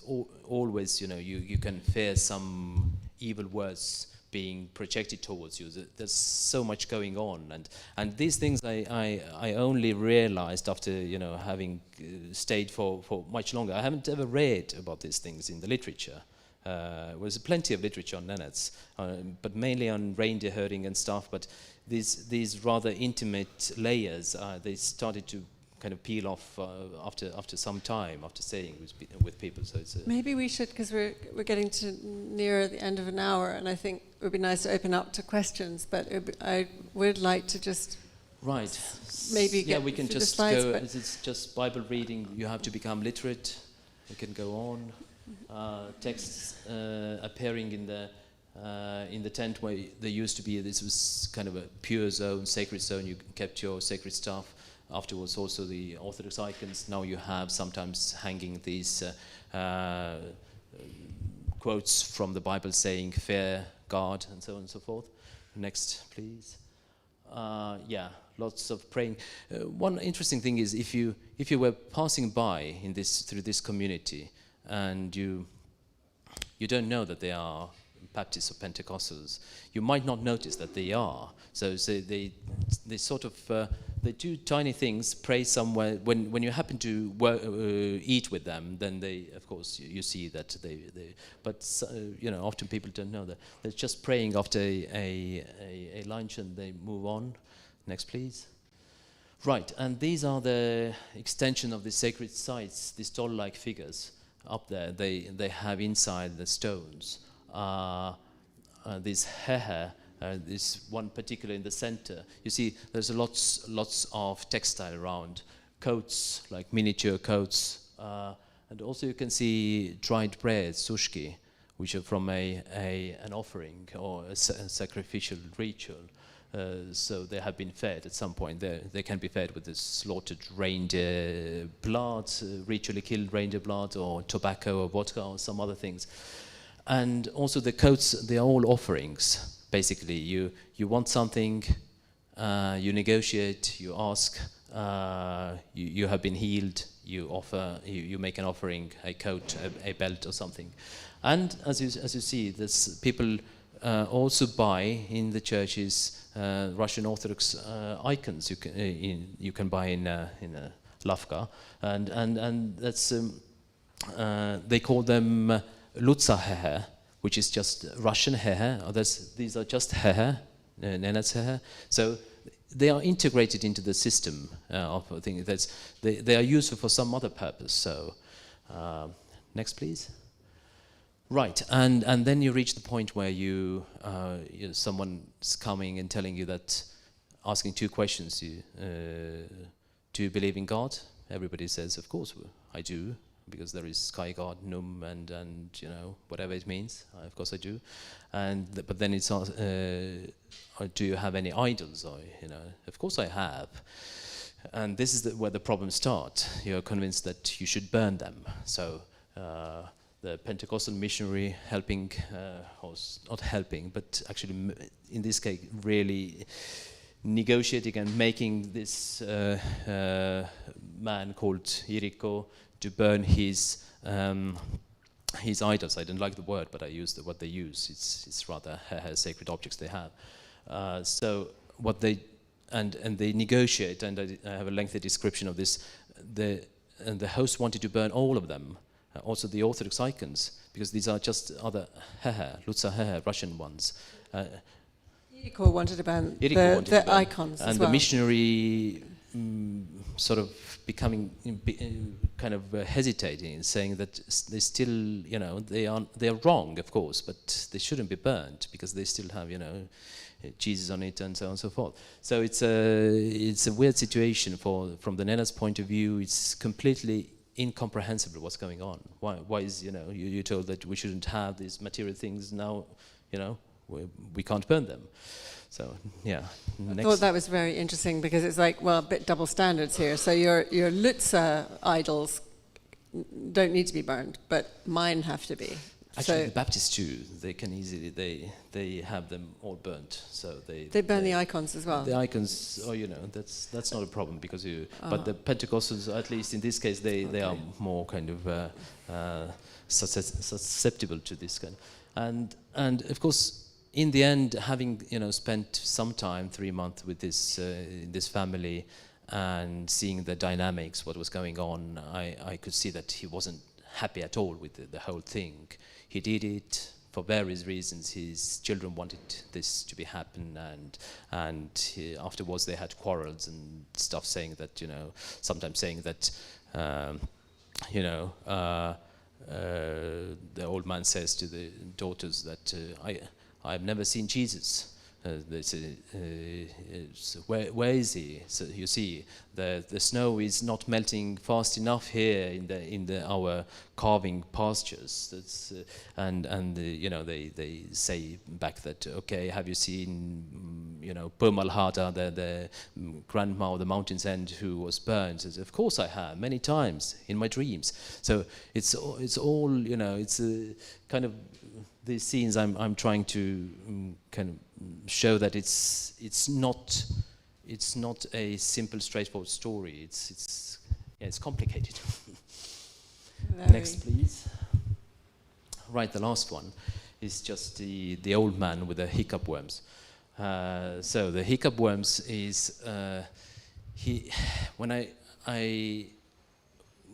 always, you can fear some evil words being projected towards you. There's so much going on, and these things I only realized after having stayed for much longer. I haven't ever read about these things in the literature. There was plenty of literature on Nenets, but mainly on reindeer herding and stuff. But these rather intimate layers, they started to kind of peel off after some time, after staying with people. So it's maybe we should, because we're getting to near the end of an hour, and I think it would be nice to open up to questions. But I would like to just maybe get we can through just the slides, go. but It's just Bible reading. You have to become literate. We can go on. Texts appearing in the tent where there used to be. This was kind of a pure zone, sacred zone. You kept your sacred stuff. Afterwards, also the Orthodox icons. Now you have sometimes hanging these quotes from the Bible saying, "Fear God," and so on and so forth. Next, please. Yeah, lots of praying. One interesting thing is if you were passing by through this community and you don't know that they are Baptists or Pentecostals, you might not notice that they are. So they sort of they do tiny things, pray somewhere. When you happen to eat with them, then they, of course, you see that they. But often people don't know that they're just praying after a lunch and they move on. Next, please. Right, and these are the extension of the sacred sites. These doll-like figures up there. They have inside the stones. This hehe, this one particular in the center. You see, there's lots of textile around, coats, like miniature coats, and also you can see dried bread, sushki, which are from an offering or a sacrificial ritual. So they have been fed at some point. They can be fed with this slaughtered reindeer blood, ritually killed reindeer blood, or tobacco or vodka or some other things. And also the coats, they are all offerings. Basically, you want something, you negotiate, you ask, you have been healed, you offer, you make an offering, a coat, a belt or something. And as you see, there's people also buy in the churches Russian Orthodox icons. You can buy in a Lavka, and that's they call them Lutsa hehe, which is just Russian hehe. These are just hehe, Nenets hehe. So they are integrated into the system of things. They are useful for some other purpose. So next, please. Right, and then you reach the point where someone's coming and telling you that, asking two questions. Do you believe in God? Everybody says, of course, I do, because there is sky god, Num, and whatever it means. Of course I do. But then it's do you have any idols? Or of course I have. And this is where the problems start. You're convinced that you should burn them. So the Pentecostal missionary helping, or not helping, but actually in this case really negotiating and making this man called Iriko to burn his idols. I don't like the word, but I use what they use. It's rather sacred objects they have. So what they and they negotiate, and I have a lengthy description of this. The host wanted to burn all of them. Also the Orthodox icons, because these are just other Lutsa Russian ones. Iriko wanted to ban the icons and as well. The missionary sort of becoming kind of hesitating and saying that they still, they are wrong, of course, but they shouldn't be burnt because they still have, Jesus on it and so on and so forth. So it's a weird situation from the Nenets' point of view. It's completely incomprehensible what's going on. Why is you're told that we shouldn't have these material things now, we can't burn them. So yeah. I thought that was very interesting because it's like, well, a bit double standards here. So your Lutsa idols don't need to be burned, but mine have to be. Actually, the Baptists too. They can easily they have them all burnt. So they burn the icons as well. The icons, that's not a problem because But the Pentecostals, at least in this case, they are more kind of susceptible to this kind. And of course, in the end, having spent some time, 3 months with this family, and seeing the dynamics, what was going on, I could see that he wasn't happy at all with the whole thing. He did it for various reasons. His children wanted this to be happen, and afterwards they had quarrels and stuff, saying that sometimes saying that the old man says to the daughters that I've never seen Jesus. They say, where is he? So you see, the snow is not melting fast enough here in our carving pastures. That's they say back that, okay, have you seen Pumalhata, the grandma of the mountain's end who was burned? Says, of course I have, many times in my dreams. So it's all it's a kind of these scenes I'm trying to kind of show that it's not a simple, straightforward story. It's complicated. Next, please. Right, the last one is just the old man with the hiccup worms. So the hiccup worms is when I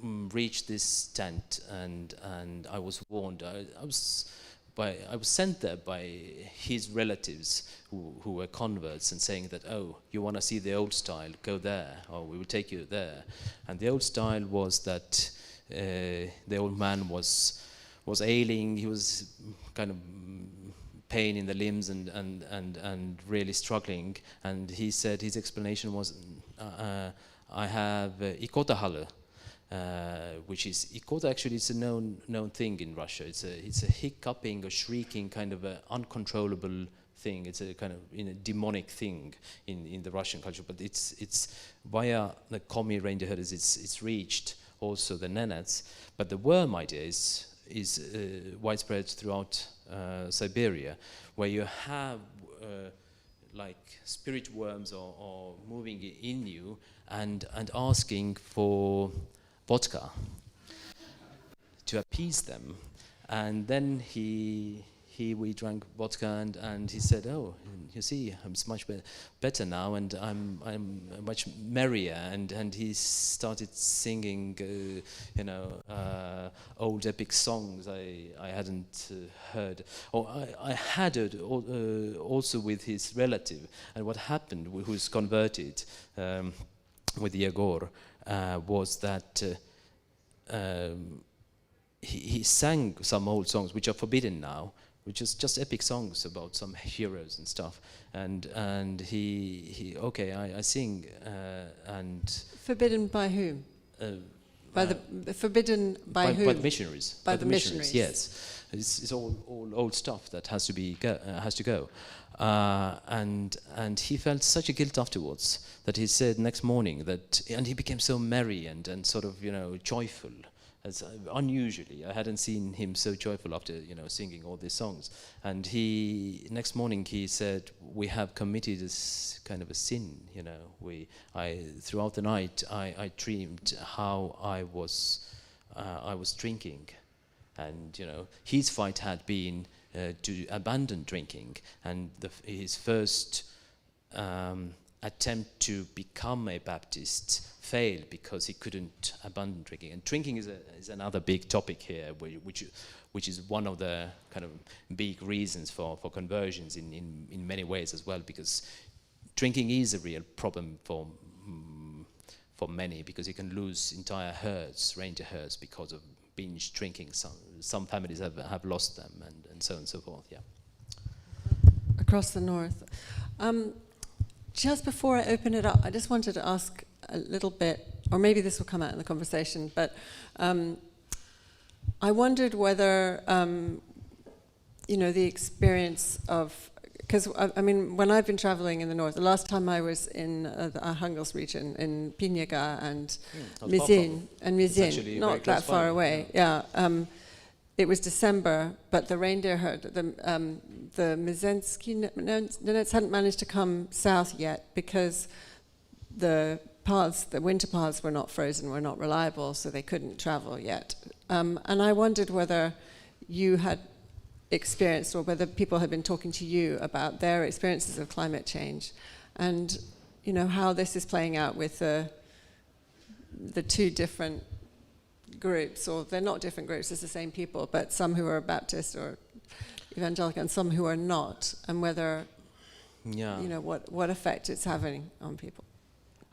reached this tent and I was warned. I was sent there by his relatives who were converts and saying that, oh, you want to see the old style, go there, or we will take you there. And the old style was that the old man was ailing, he was kind of pain in the limbs and really struggling. And he said his explanation was, I have ikotahalle. Which is ikota. Actually, it's a known thing in Russia. It's a hiccuping, a shrieking, kind of an uncontrollable thing. It's a kind of demonic thing in the Russian culture. But it's via the Komi reindeer herders. It's reached also the Nenets. But the worm idea is widespread throughout Siberia, where you have like spirit worms or moving in you and asking for vodka to appease them. And then we drank vodka and he said, oh, you see, I'm much better now and I'm much merrier. And he started singing old epic songs I hadn't heard, or I had it also with his relative. And what happened, who's converted with Yegor, was that he sang some old songs which are forbidden now, which is just epic songs about some heroes and stuff. And he okay, I sing and forbidden by whom? Forbidden by whom? By the missionaries. By the missionaries. Yes, it's all old stuff that has to go. And he felt such a guilt afterwards that he said next morning that, and he became so merry and sort of joyful, as unusually. I hadn't seen him so joyful after singing all these songs. And next morning he said, we have committed this kind of a sin. Throughout the night I dreamed how I was drinking, and his fight had been to abandon drinking, and his first attempt to become a Baptist failed because he couldn't abandon drinking. And drinking is another big topic here, which is one of the kind of big reasons for conversions in many ways as well, because drinking is a real problem for many, because you can lose entire herds, reindeer herds, because of binge drinking. Some families have lost them, and so on and so forth. Yeah. Across the north. Just before I open it up, I just wanted to ask a little bit, or maybe this will come out in the conversation, but I wondered whether the experience of, because I mean, when I've been traveling in the north, the last time I was in the Arhangels region, in Pinyaga and Mizin, not that far away. It was December, but the reindeer herd, the Mizensky Nenets hadn't managed to come south yet because the winter paths were not frozen, were not reliable, so they couldn't travel yet. And I wondered whether you had experienced, or whether people had been talking to you about their experiences of climate change, and how this is playing out with the two different groups, or they're not different groups, it's the same people, but some who are Baptist or Evangelical and some who are not, and whether what effect it's having on people.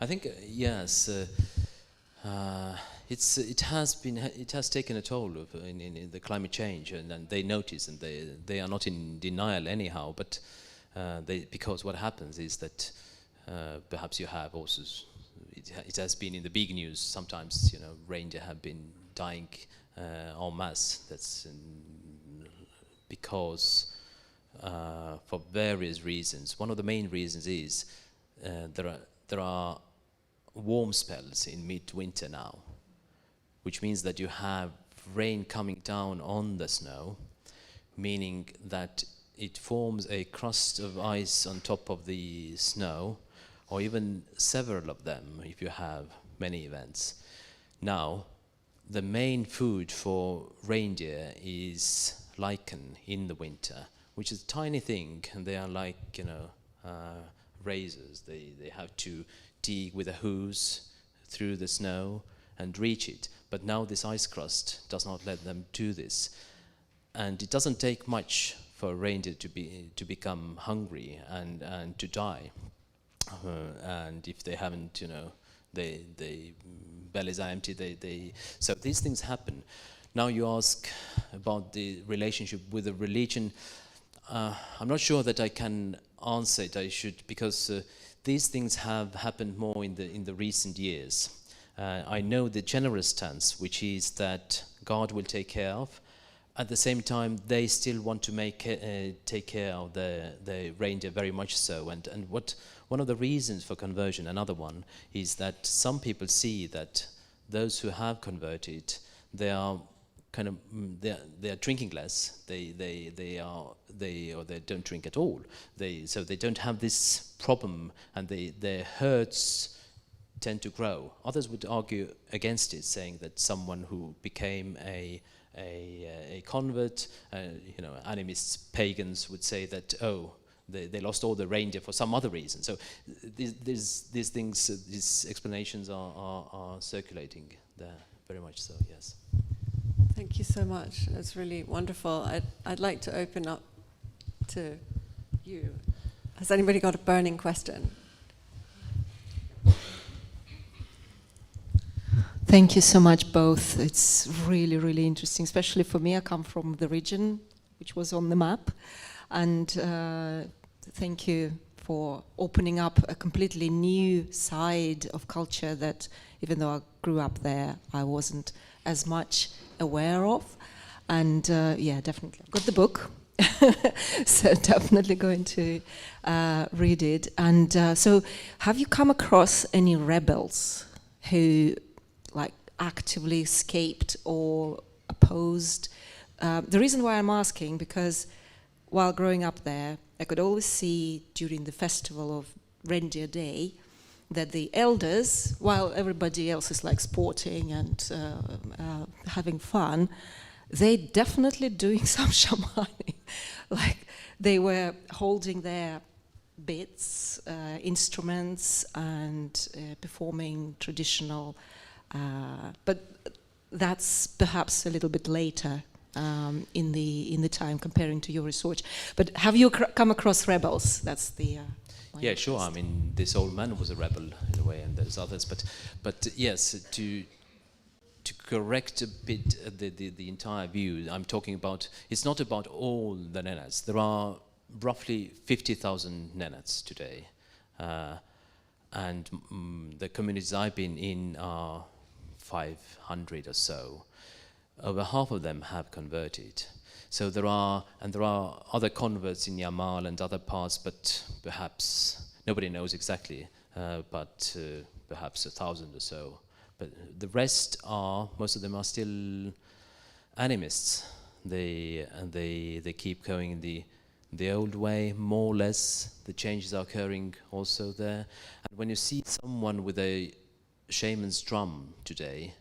I think yes, it has taken a toll in the climate change, and they notice, and they are not in denial anyhow. But because what happens is that perhaps you have also, it has been in the big news sometimes. Reindeer have been dying en masse. That's because for various reasons. One of the main reasons is there are warm spells in midwinter now, which means that you have rain coming down on the snow, meaning that it forms a crust of ice on top of the snow, or even several of them if you have many events. Now, the main food for reindeer is lichen in the winter, which is a tiny thing, and they are like, razors. They have to dig with the hooves through the snow and reach it. But now this ice crust does not let them do this. And it doesn't take much for a reindeer to become hungry and to die. And if they haven't, they bellies are empty, so these things happen. Now you ask about the relationship with the religion. I'm not sure that I can answer it. I should, because these things have happened more in the recent years. I know the general stance, which is that God will take care of. At the same time, they still want to take care of the reindeer very much so. And one of the reasons for conversion, another one, is that some people see that those who have converted, they are drinking less. They don't drink at all. So they don't have this problem, and their herds tend to grow. Others would argue against it, saying that someone who became a convert, animists, pagans would say that they lost all the reindeer for some other reason. So these things, these explanations are circulating there very much so. Yes. Thank you so much. That's really wonderful. I'd like to open up to you. Has anybody got a burning question? Thank you so much, both. It's really, really interesting, especially for me. I come from the region which was on the map. And thank you for opening up a completely new side of culture that, even though I grew up there, I wasn't as much aware of. And definitely. I've got the book, so definitely going to read it. And so have you come across any rebels who actively escaped or opposed? The reason why I'm asking, because while growing up there, I could always see during the festival of Reindeer Day that the elders, while everybody else is sporting and having fun, they definitely doing some shamaning. They were holding their bits, instruments, and performing traditional. But that's perhaps a little bit later in the time comparing to your research. But have you come across rebels? That's the yeah, sure. I mean, this old man was a rebel in a way, and there's others. But yes, to correct a bit the entire view, I'm talking about. It's not about all the Nenets. There are roughly 50,000 Nenets today, and the communities I've been in are 500 or so. over half of them have converted. So there are other converts in Yamal and other parts, but perhaps nobody knows exactly, but perhaps 1,000 or so. But the rest most of them are still animists. They keep going the old way, more or less. The changes are occurring also there. And when you see someone with a shaman's drum today,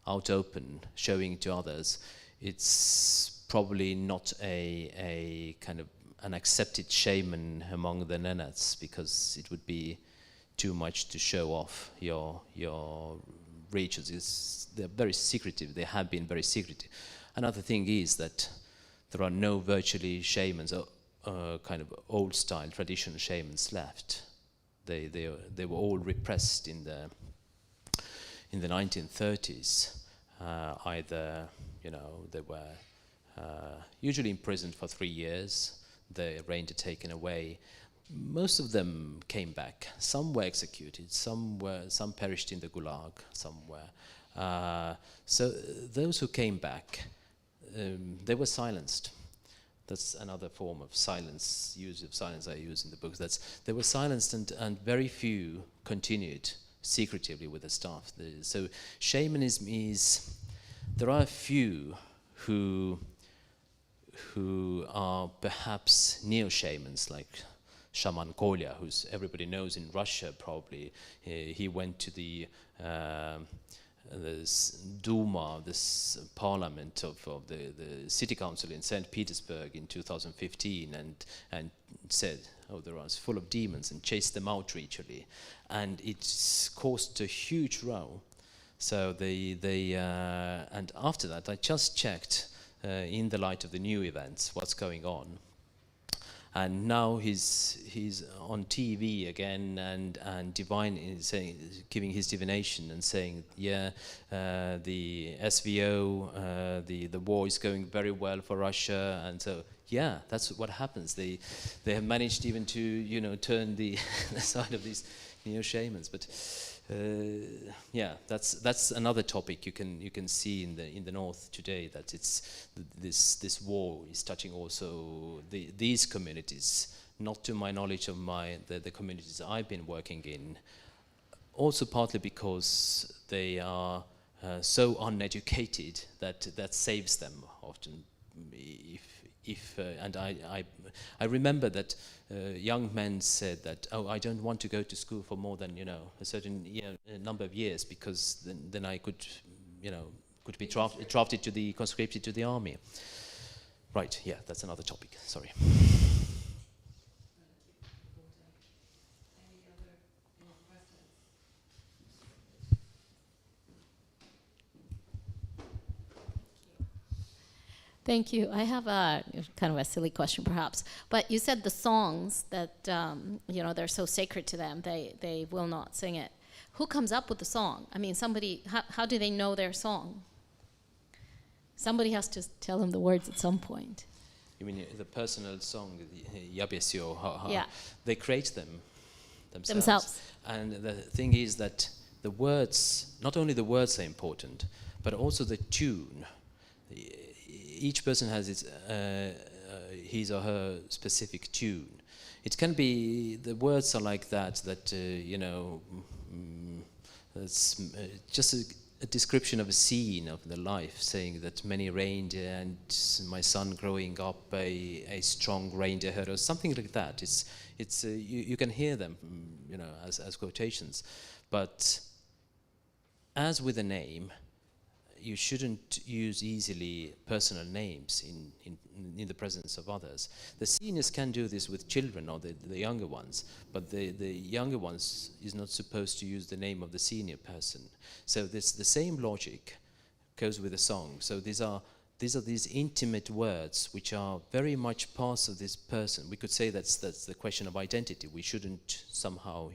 out open, showing to others, it's probably not a kind of an accepted shaman among the Nenets, because it would be too much to show off your rituals. They're very secretive. They have been very secretive. Another thing is that there are no virtually shamans, kind of old-style traditional shamans left. They were all repressed in the 1930s. Either they were usually imprisoned for 3 years. The reindeer taken away. Most of them came back. Some were executed. Some perished in the Gulag. Some were. So those who came back, they were silenced. That's another form of silence, use of silence I use in the book. They were silenced, and very few continued secretively with the staff. So shamanism is, there are a few who are perhaps neo-shamans, like Shaman Kolya, who's everybody knows in Russia probably. He went to the this Duma, this parliament of the city council in St. Petersburg in 2015, and said, oh, they are full of demons, and chased them out ritually. And it's caused a huge row. So and after that, I just checked in the light of the new events what's going on. And now he's on TV again, and giving his divination and saying, the SVO, the war is going very well for Russia, and so that's what happens. They have managed even to turn the side of these neo-shamans, but that's another topic you can see in the north today, that it's this war is touching also these communities, not to my knowledge of the communities I've been working in, also partly because they are so uneducated that saves them often. And I remember that young men said that, oh, I don't want to go to school for more than a certain number of years, because then I could be drafted conscripted to the army. Right? Yeah, that's another topic. Sorry. Thank you. I have a kind of a silly question, perhaps. But you said the songs that they're so sacred to them, they will not sing it. Who comes up with the song? I mean, somebody. How do they know their song? Somebody has to tell them the words at some point. You mean the personal song, Yabesio? Yeah. They create them themselves. And the thing is that the words, not only the words are important, but also the tune. Each person has his or her specific tune. It can be, the words are like that it's just a description of a scene of the life, saying that many reindeer and my son growing up a strong reindeer herd, or something like that. You can hear them, as quotations. But as with a name, you shouldn't use easily personal names in the presence of others. The seniors can do this with children, or the younger ones, but the younger ones is not supposed to use the name of the senior person. So the same logic goes with the song. So these are these intimate words which are very much parts of this person. We could say that's the question of identity. We shouldn't somehow,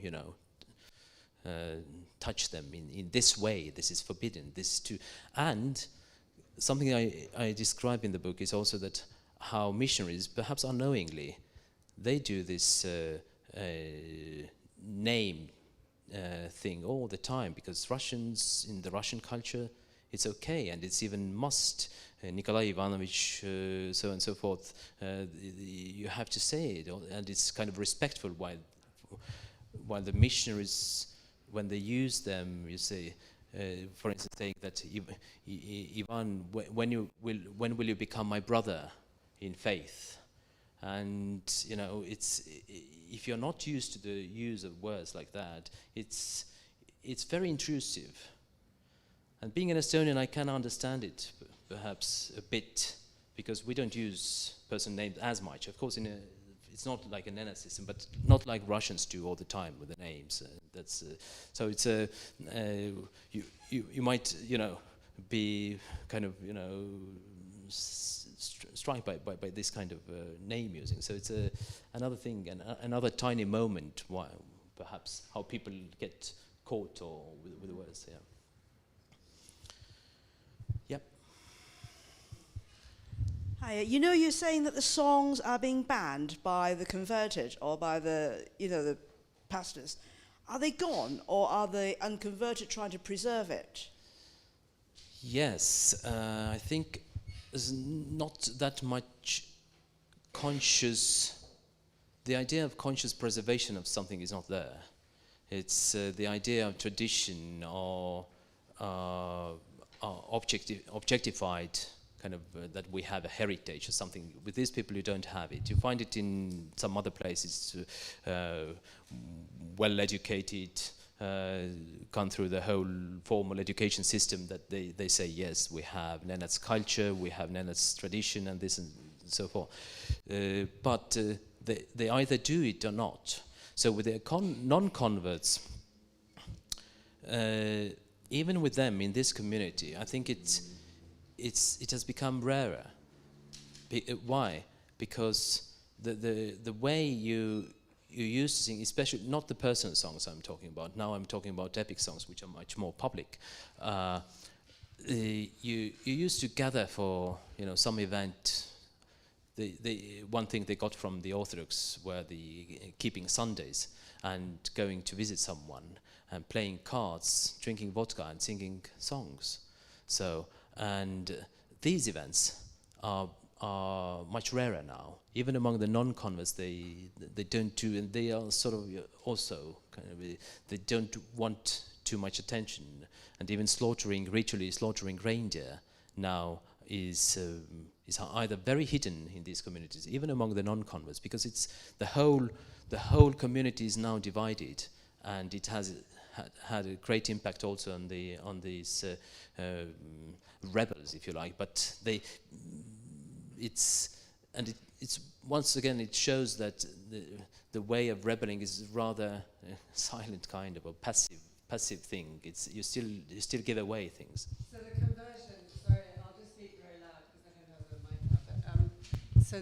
touch them in this way. This is forbidden. And something I describe in the book is also that how missionaries, perhaps unknowingly, they do this name thing all the time, because Russians, in the Russian culture, it's okay, and it's even must. Nikolai Ivanovich, so and so forth. You have to say it, and it's kind of respectful. While the missionaries, when they use them, you say, for instance, saying that Ivan, when will you become my brother in faith? And it's, if you're not used to the use of words like that, it's very intrusive. And being an Estonian, I can understand it perhaps a bit, because we don't use person names as much. Of course, it's not like a Nenets system, but not like Russians do all the time with the names. So it's you might be kind of struck by this kind of name using. So it's another thing, and another tiny moment why perhaps how people get caught or with the words. Yeah. Yep. Hi, you're saying that the songs are being banned by the converted or by the pastors. Are they gone, or are the unconverted trying to preserve it? Yes, I think there's not that much the idea of conscious preservation of something is not there. It's the idea of tradition or objectified, kind of that we have a heritage or something. With these people, you don't have it. You find it in some other places, well-educated, gone through the whole formal education system, that they say, yes, we have Nenets culture, we have Nenets tradition, and this and so forth. But they either do it or not. So with the non-converts, even with them in this community, I think it has become rarer. Why? Because the way you used to sing, especially not the personal songs I'm talking about. Now I'm talking about epic songs, which are much more public. You used to gather for some event. The one thing they got from the Orthodox were the keeping Sundays and going to visit someone and playing cards, drinking vodka and singing songs. So, and these events are much rarer now. Even among the non-converts, they don't do, and they are sort of also kind of, they don't want too much attention. And even ritually slaughtering reindeer now is either very hidden in these communities, even among the non-converts, because it's the whole community is now divided, and it has had a great impact also on these rebels, if you like. But it's once again, it shows that the way of rebelling is rather a silent kind of a passive thing. It's you still give away things. So the conversion. Sorry, I'll just speak very loud because I don't have the mic up. So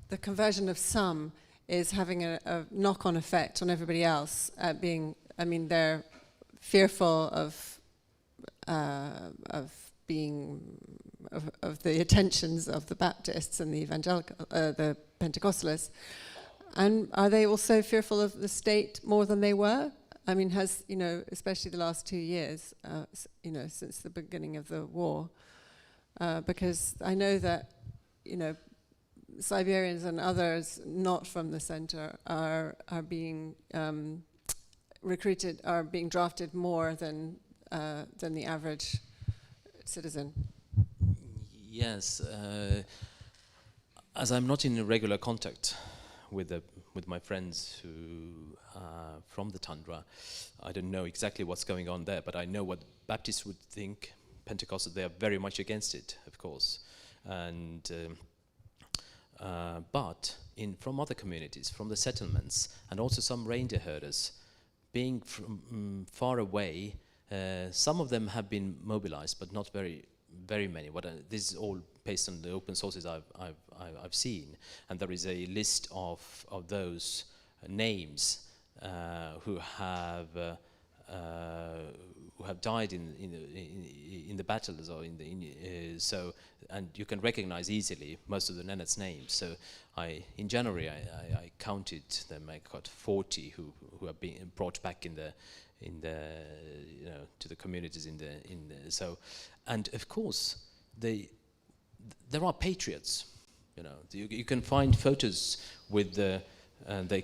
the conversion of some is having a knock-on effect on everybody else. They're fearful of the attentions of the Baptists and the Evangelical, the Pentecostalists, and are they also fearful of the state more than they were? I mean, especially the last 2 years, since the beginning of the war, because I know that, Siberians and others not from the center are being recruited, are being drafted more than the average citizen. Yes, as I'm not in regular contact with my friends who are from the tundra, I don't know exactly what's going on there, but I know what Baptists would think. Pentecostals, they are very much against it, of course, and but from other communities, from the settlements, and also some reindeer herders, being from far away, some of them have been mobilized, but not very many. This is all based on the open sources I've seen, and there is a list of those names who have died in the battles, or so, and you can recognize easily most of the Nenets names. So in January I counted them. I got 40 who have been brought back in to the communities so, and of course there are patriots. You can find photos with the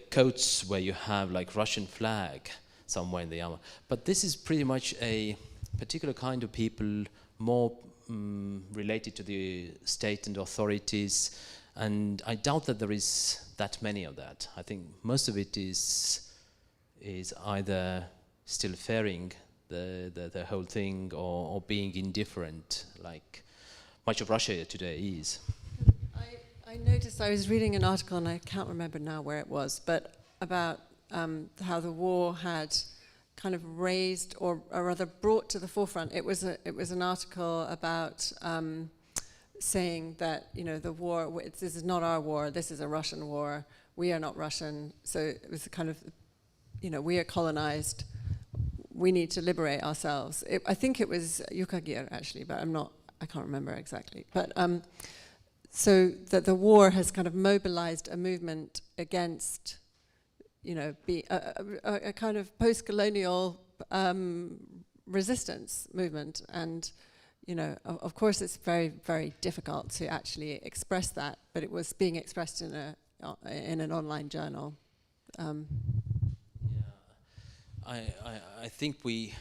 coats where you have like Russian flag somewhere in the armor. But this is pretty much a particular kind of people, more related to the state and authorities. And I doubt that there is that many of that. I think most of it is either still fearing the whole thing or being indifferent, like much of Russia today is. I noticed, I was reading an article, and I can't remember now where it was, but about how the war had kind of raised, or rather brought to the forefront. It was an article about saying that the war, this is not our war, this is a Russian war. We are not Russian, so it was a kind of, we are colonized. We need to liberate ourselves. I think it was Yukagir actually, but I can't remember exactly. But so that the war has kind of mobilized a movement against, a kind of post-colonial resistance movement. And, of course it's very, very difficult to actually express that, but it was being expressed in an online journal. I think we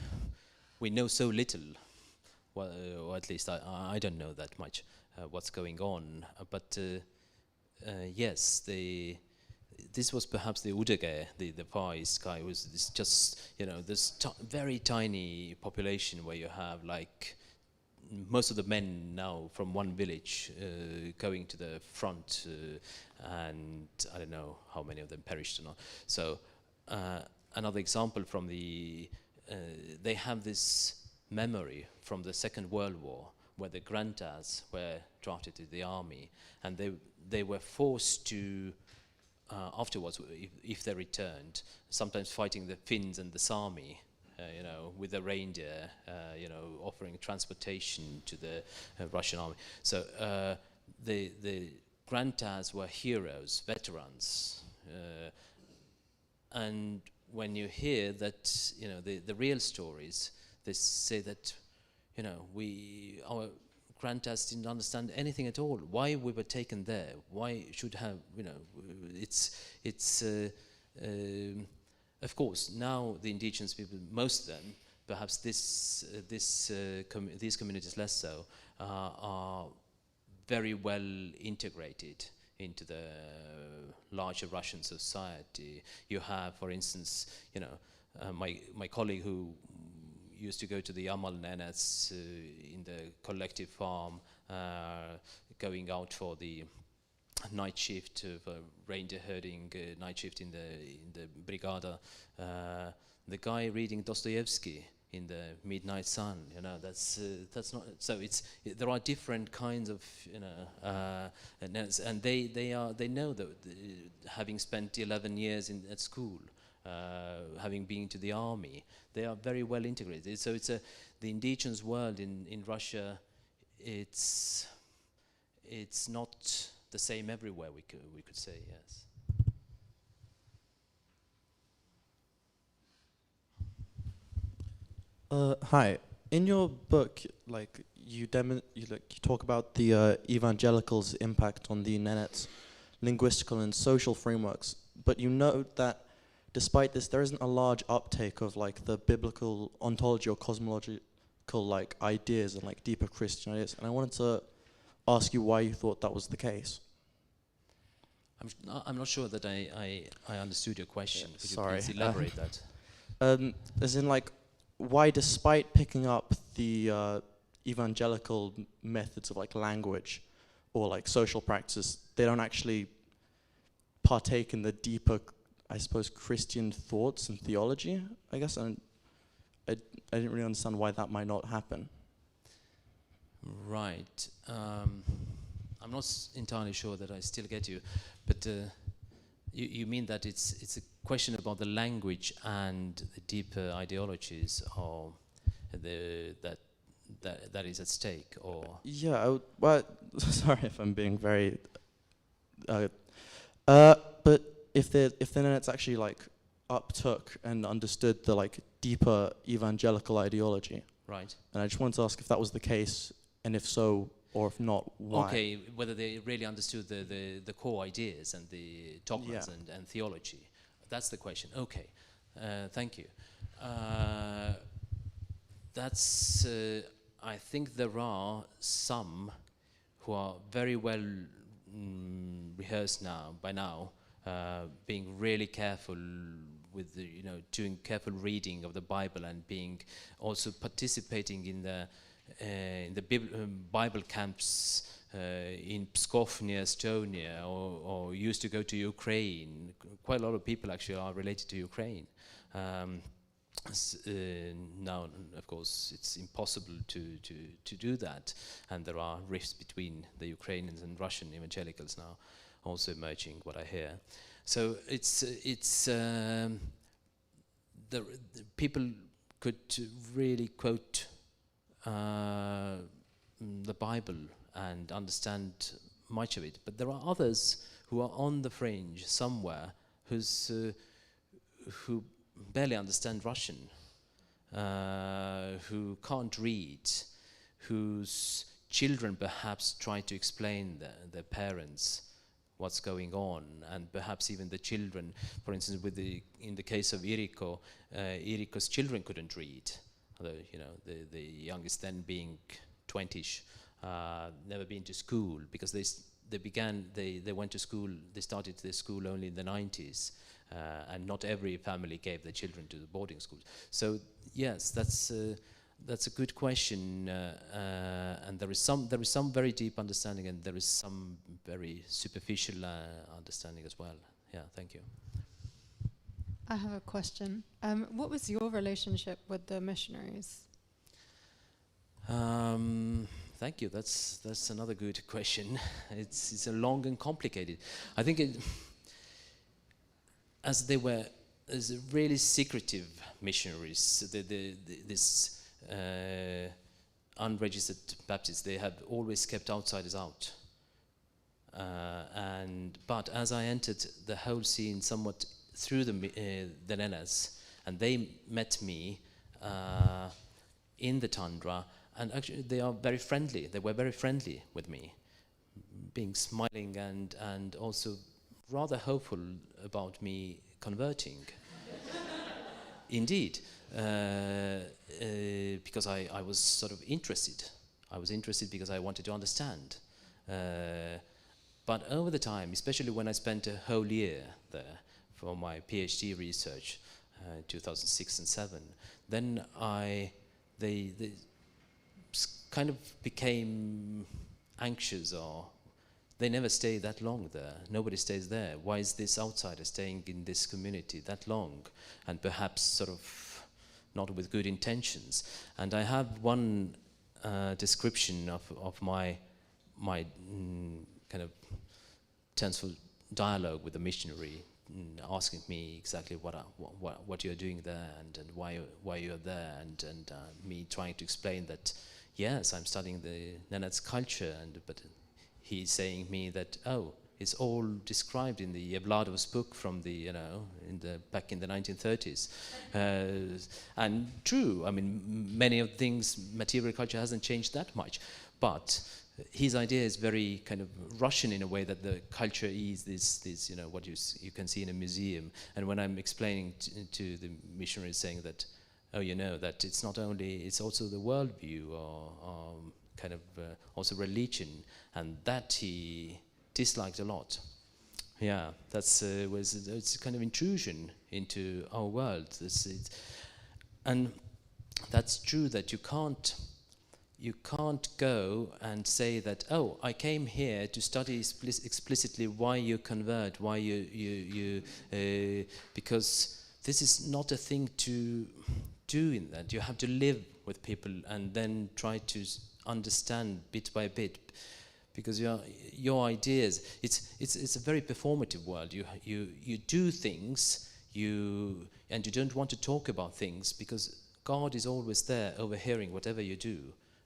know so little, well, or at least I don't know that much what's going on. But yes, this was perhaps the Udege, the Far East guy, was just this very tiny population where you have like most of the men now from one village going to the front, and I don't know how many of them perished or not. So another example from they have this memory from the Second World War, where the granddads were drafted to the army, and they were forced to, afterwards, if they returned, sometimes fighting the Finns and the Sami, with the reindeer, offering transportation to the Russian army. So the granddads were heroes, veterans, and when you hear that, the real stories, they say that, our granddads didn't understand anything at all. Why we were taken there? Why should have, it's of course now the indigenous people, most of them, perhaps these communities less so, are very well integrated into the larger Russian society. You have, for instance, my colleague who used to go to the Amal Nenets in the collective farm, going out for the night shift of reindeer herding, night shift in the brigada. The guy reading Dostoevsky in the midnight sun, that's not so. There are different kinds of and they know that having spent 11 years at school, having been to the army, they are very well integrated. So it's the indigenous world in Russia. It's not the same everywhere. We could say, yes. Hi. In your book, you talk about the Evangelicals' impact on the Nenets' linguistical and social frameworks, but you note that despite this, there isn't a large uptake of the biblical ontology or cosmological ideas and deeper Christian ideas. And I wanted to ask you why you thought that was the case. I'm not sure that I understood your question. Could Sorry. you please elaborate that? As in, why, despite picking up the evangelical methods of language or social practices, they don't actually partake in the deeper, I suppose, Christian thoughts and theology, I guess. And I didn't really understand why that might not happen. Right. I'm not entirely sure that I still get you, but you mean that it's a question about the language and the deeper ideologies, or that is at stake, or? Yeah. Well, sorry if I'm being very. But if the Nenets actually uptook and understood the deeper evangelical ideology. Right. And I just wanted to ask if that was the case, and if so, or if not, why? Okay, whether they really understood the core ideas and the dogmas and theology. That's the question. Okay, thank you. I think there are some who are very well rehearsed by now, being really careful with doing careful reading of the Bible and being also participating in the Bible camps in Pskov near Estonia, or used to go to Ukraine. Quite a lot of people actually are related to Ukraine. Now, of course, it's impossible to do that, and there are rifts between the Ukrainians and Russian evangelicals now, also emerging, what I hear. So the people could really quote the Bible and understand much of it, but there are others who are on the fringe somewhere who barely understand Russian, who can't read, whose children perhaps try to explain their parents what's going on, and perhaps even the children, for instance, in the case of Iriko, Iriko's children couldn't read, although the youngest then being 20ish, never been to school, because they went to school, they started their school only in the 90s. And not every family gave their children to the boarding schools. So yes, that's a good question, and there is some very deep understanding, and there is some very superficial understanding as well. Yeah, thank you. I have a question. What was your relationship with the missionaries? Thank you. That's another good question. It's a long and complicated. I think as they were really secretive missionaries, this unregistered Baptists, they have always kept outsiders out. But as I entered the whole scene somewhat through the Nenets, and they met me in the tundra, and actually they are very friendly. They were very friendly with me, being smiling and also rather hopeful about me converting. Indeed, because I was sort of interested. I was interested because I wanted to understand. But over the time, especially when I spent a whole year there for my PhD research, 2006 and 2007, then they kind of became anxious, or they never stay that long there. Nobody stays there. Why is this outsider staying in this community that long? And perhaps sort of not with good intentions. And I have one description of my kind of tenseful dialogue with the missionary, asking me exactly what you're doing there and why you're there, and me trying to explain that yes, I'm studying the Nenets culture, but he's saying me that it's all described in the Evladov's book from the back in the 1930s, and true. I mean, many of things, material culture hasn't changed that much, but his idea is very kind of Russian in a way, that the culture is this what you can see in a museum. And when I'm explaining to the missionaries, saying that that it's not only, it's also the worldview, or kind of also religion, and that he disliked a lot. Yeah, it's a kind of intrusion into our world. And that's true, that you can't go and say that, I came here to study explicitly why you convert, why you because this is not a thing to do in that. You have to live with people and then try to understand bit by bit, because your ideas, it's a very performative world. You do things, and you don't want to talk about things, because God is always there overhearing whatever you do,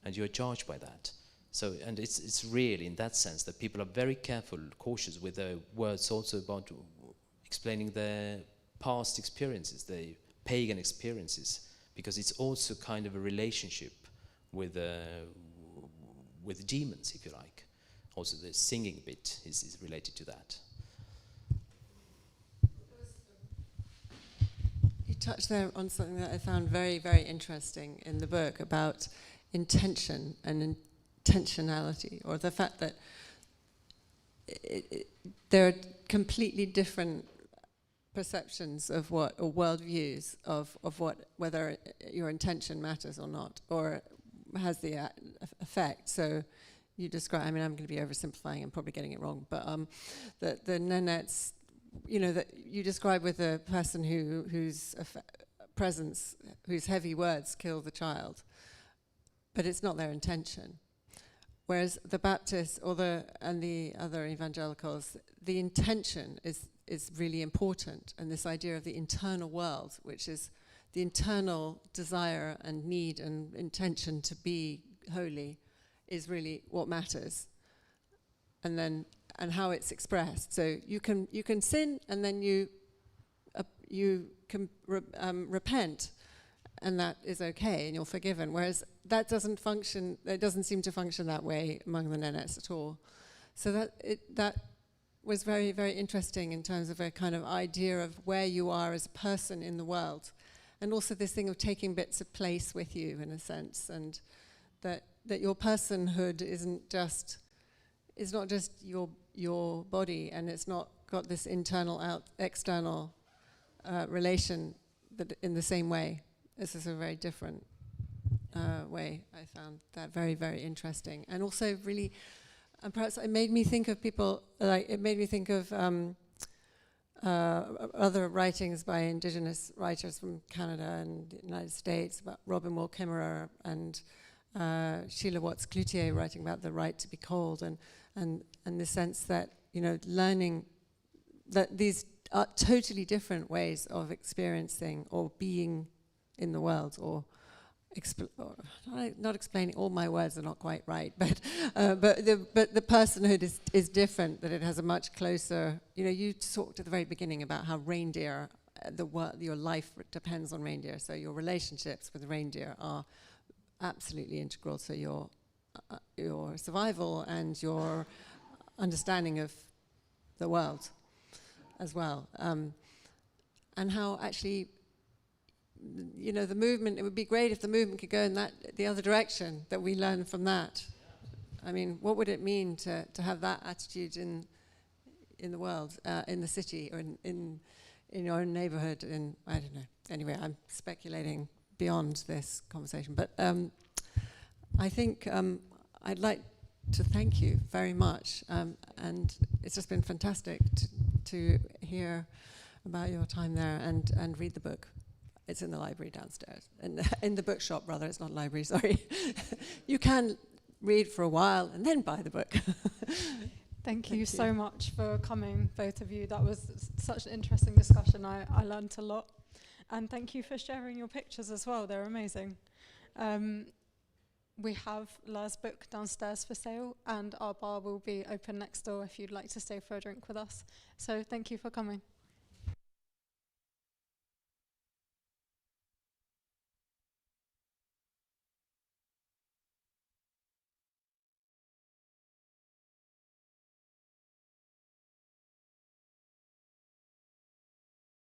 and you're charged by that. So, and it's really in that sense that people are very careful, cautious with their words, also about explaining their past experiences, their pagan experiences. because it's also kind of a relationship with demons, if you like. Also the singing bit is related to that. You touched there on something that I found very, very interesting in the book about intention and intentionality, or the fact that there are completely different perceptions of what, or worldviews of what, whether your intention matters or not, or has the effect. So you describe, I mean, I'm going to be oversimplifying and probably getting it wrong, but the Nenets, that you describe with a person whose presence, whose heavy words kill the child, but it's not their intention. Whereas the Baptists and the other evangelicals, the intention is really important, and this idea of the internal world, which is the internal desire and need and intention to be holy, is really what matters. And how it's expressed. So you can sin, and then you can repent, and that is okay, and you're forgiven. Whereas that doesn't function. It doesn't seem to function that way among the Nenets at all. So that was very, very interesting in terms of a kind of idea of where you are as a person in the world, and also this thing of taking bits of place with you in a sense, and that your personhood is not just your body, and it's not got this internal external relation that in the same way. This is a very different way. I found that very, very interesting, and also really, and perhaps it made me think of people. It made me think of other writings by Indigenous writers from Canada and the United States, about Robin Wall Kimmerer and Sheila Watts-Cloutier writing about the right to be cold, and the sense that learning that these are totally different ways of experiencing or being in the world, or not explaining. All my words are not quite right, but the personhood is different. That it has a much closer. You talked at the very beginning about how reindeer, your life depends on reindeer. So your relationships with reindeer are absolutely integral to your survival and your understanding of the world as well, and how actually, the movement. It would be great if the movement could go in the other direction. That we learn from that. I mean, what would it mean to have that attitude in the world, in the city, or in your own neighborhood? I don't know. Anyway, I'm speculating beyond this conversation, but I think I'd like to thank you very much, and it's just been fantastic to hear about your time there and read the book. It's in the library downstairs, in the bookshop rather. It's not a library, sorry. You can read for a while and then buy the book. Thank you so much for coming, both of you. That was such an interesting discussion. I learned a lot. And thank you for sharing your pictures as well. They're amazing. We have Laur's book downstairs for sale, and our bar will be open next door if you'd like to stay for a drink with us. So thank you for coming.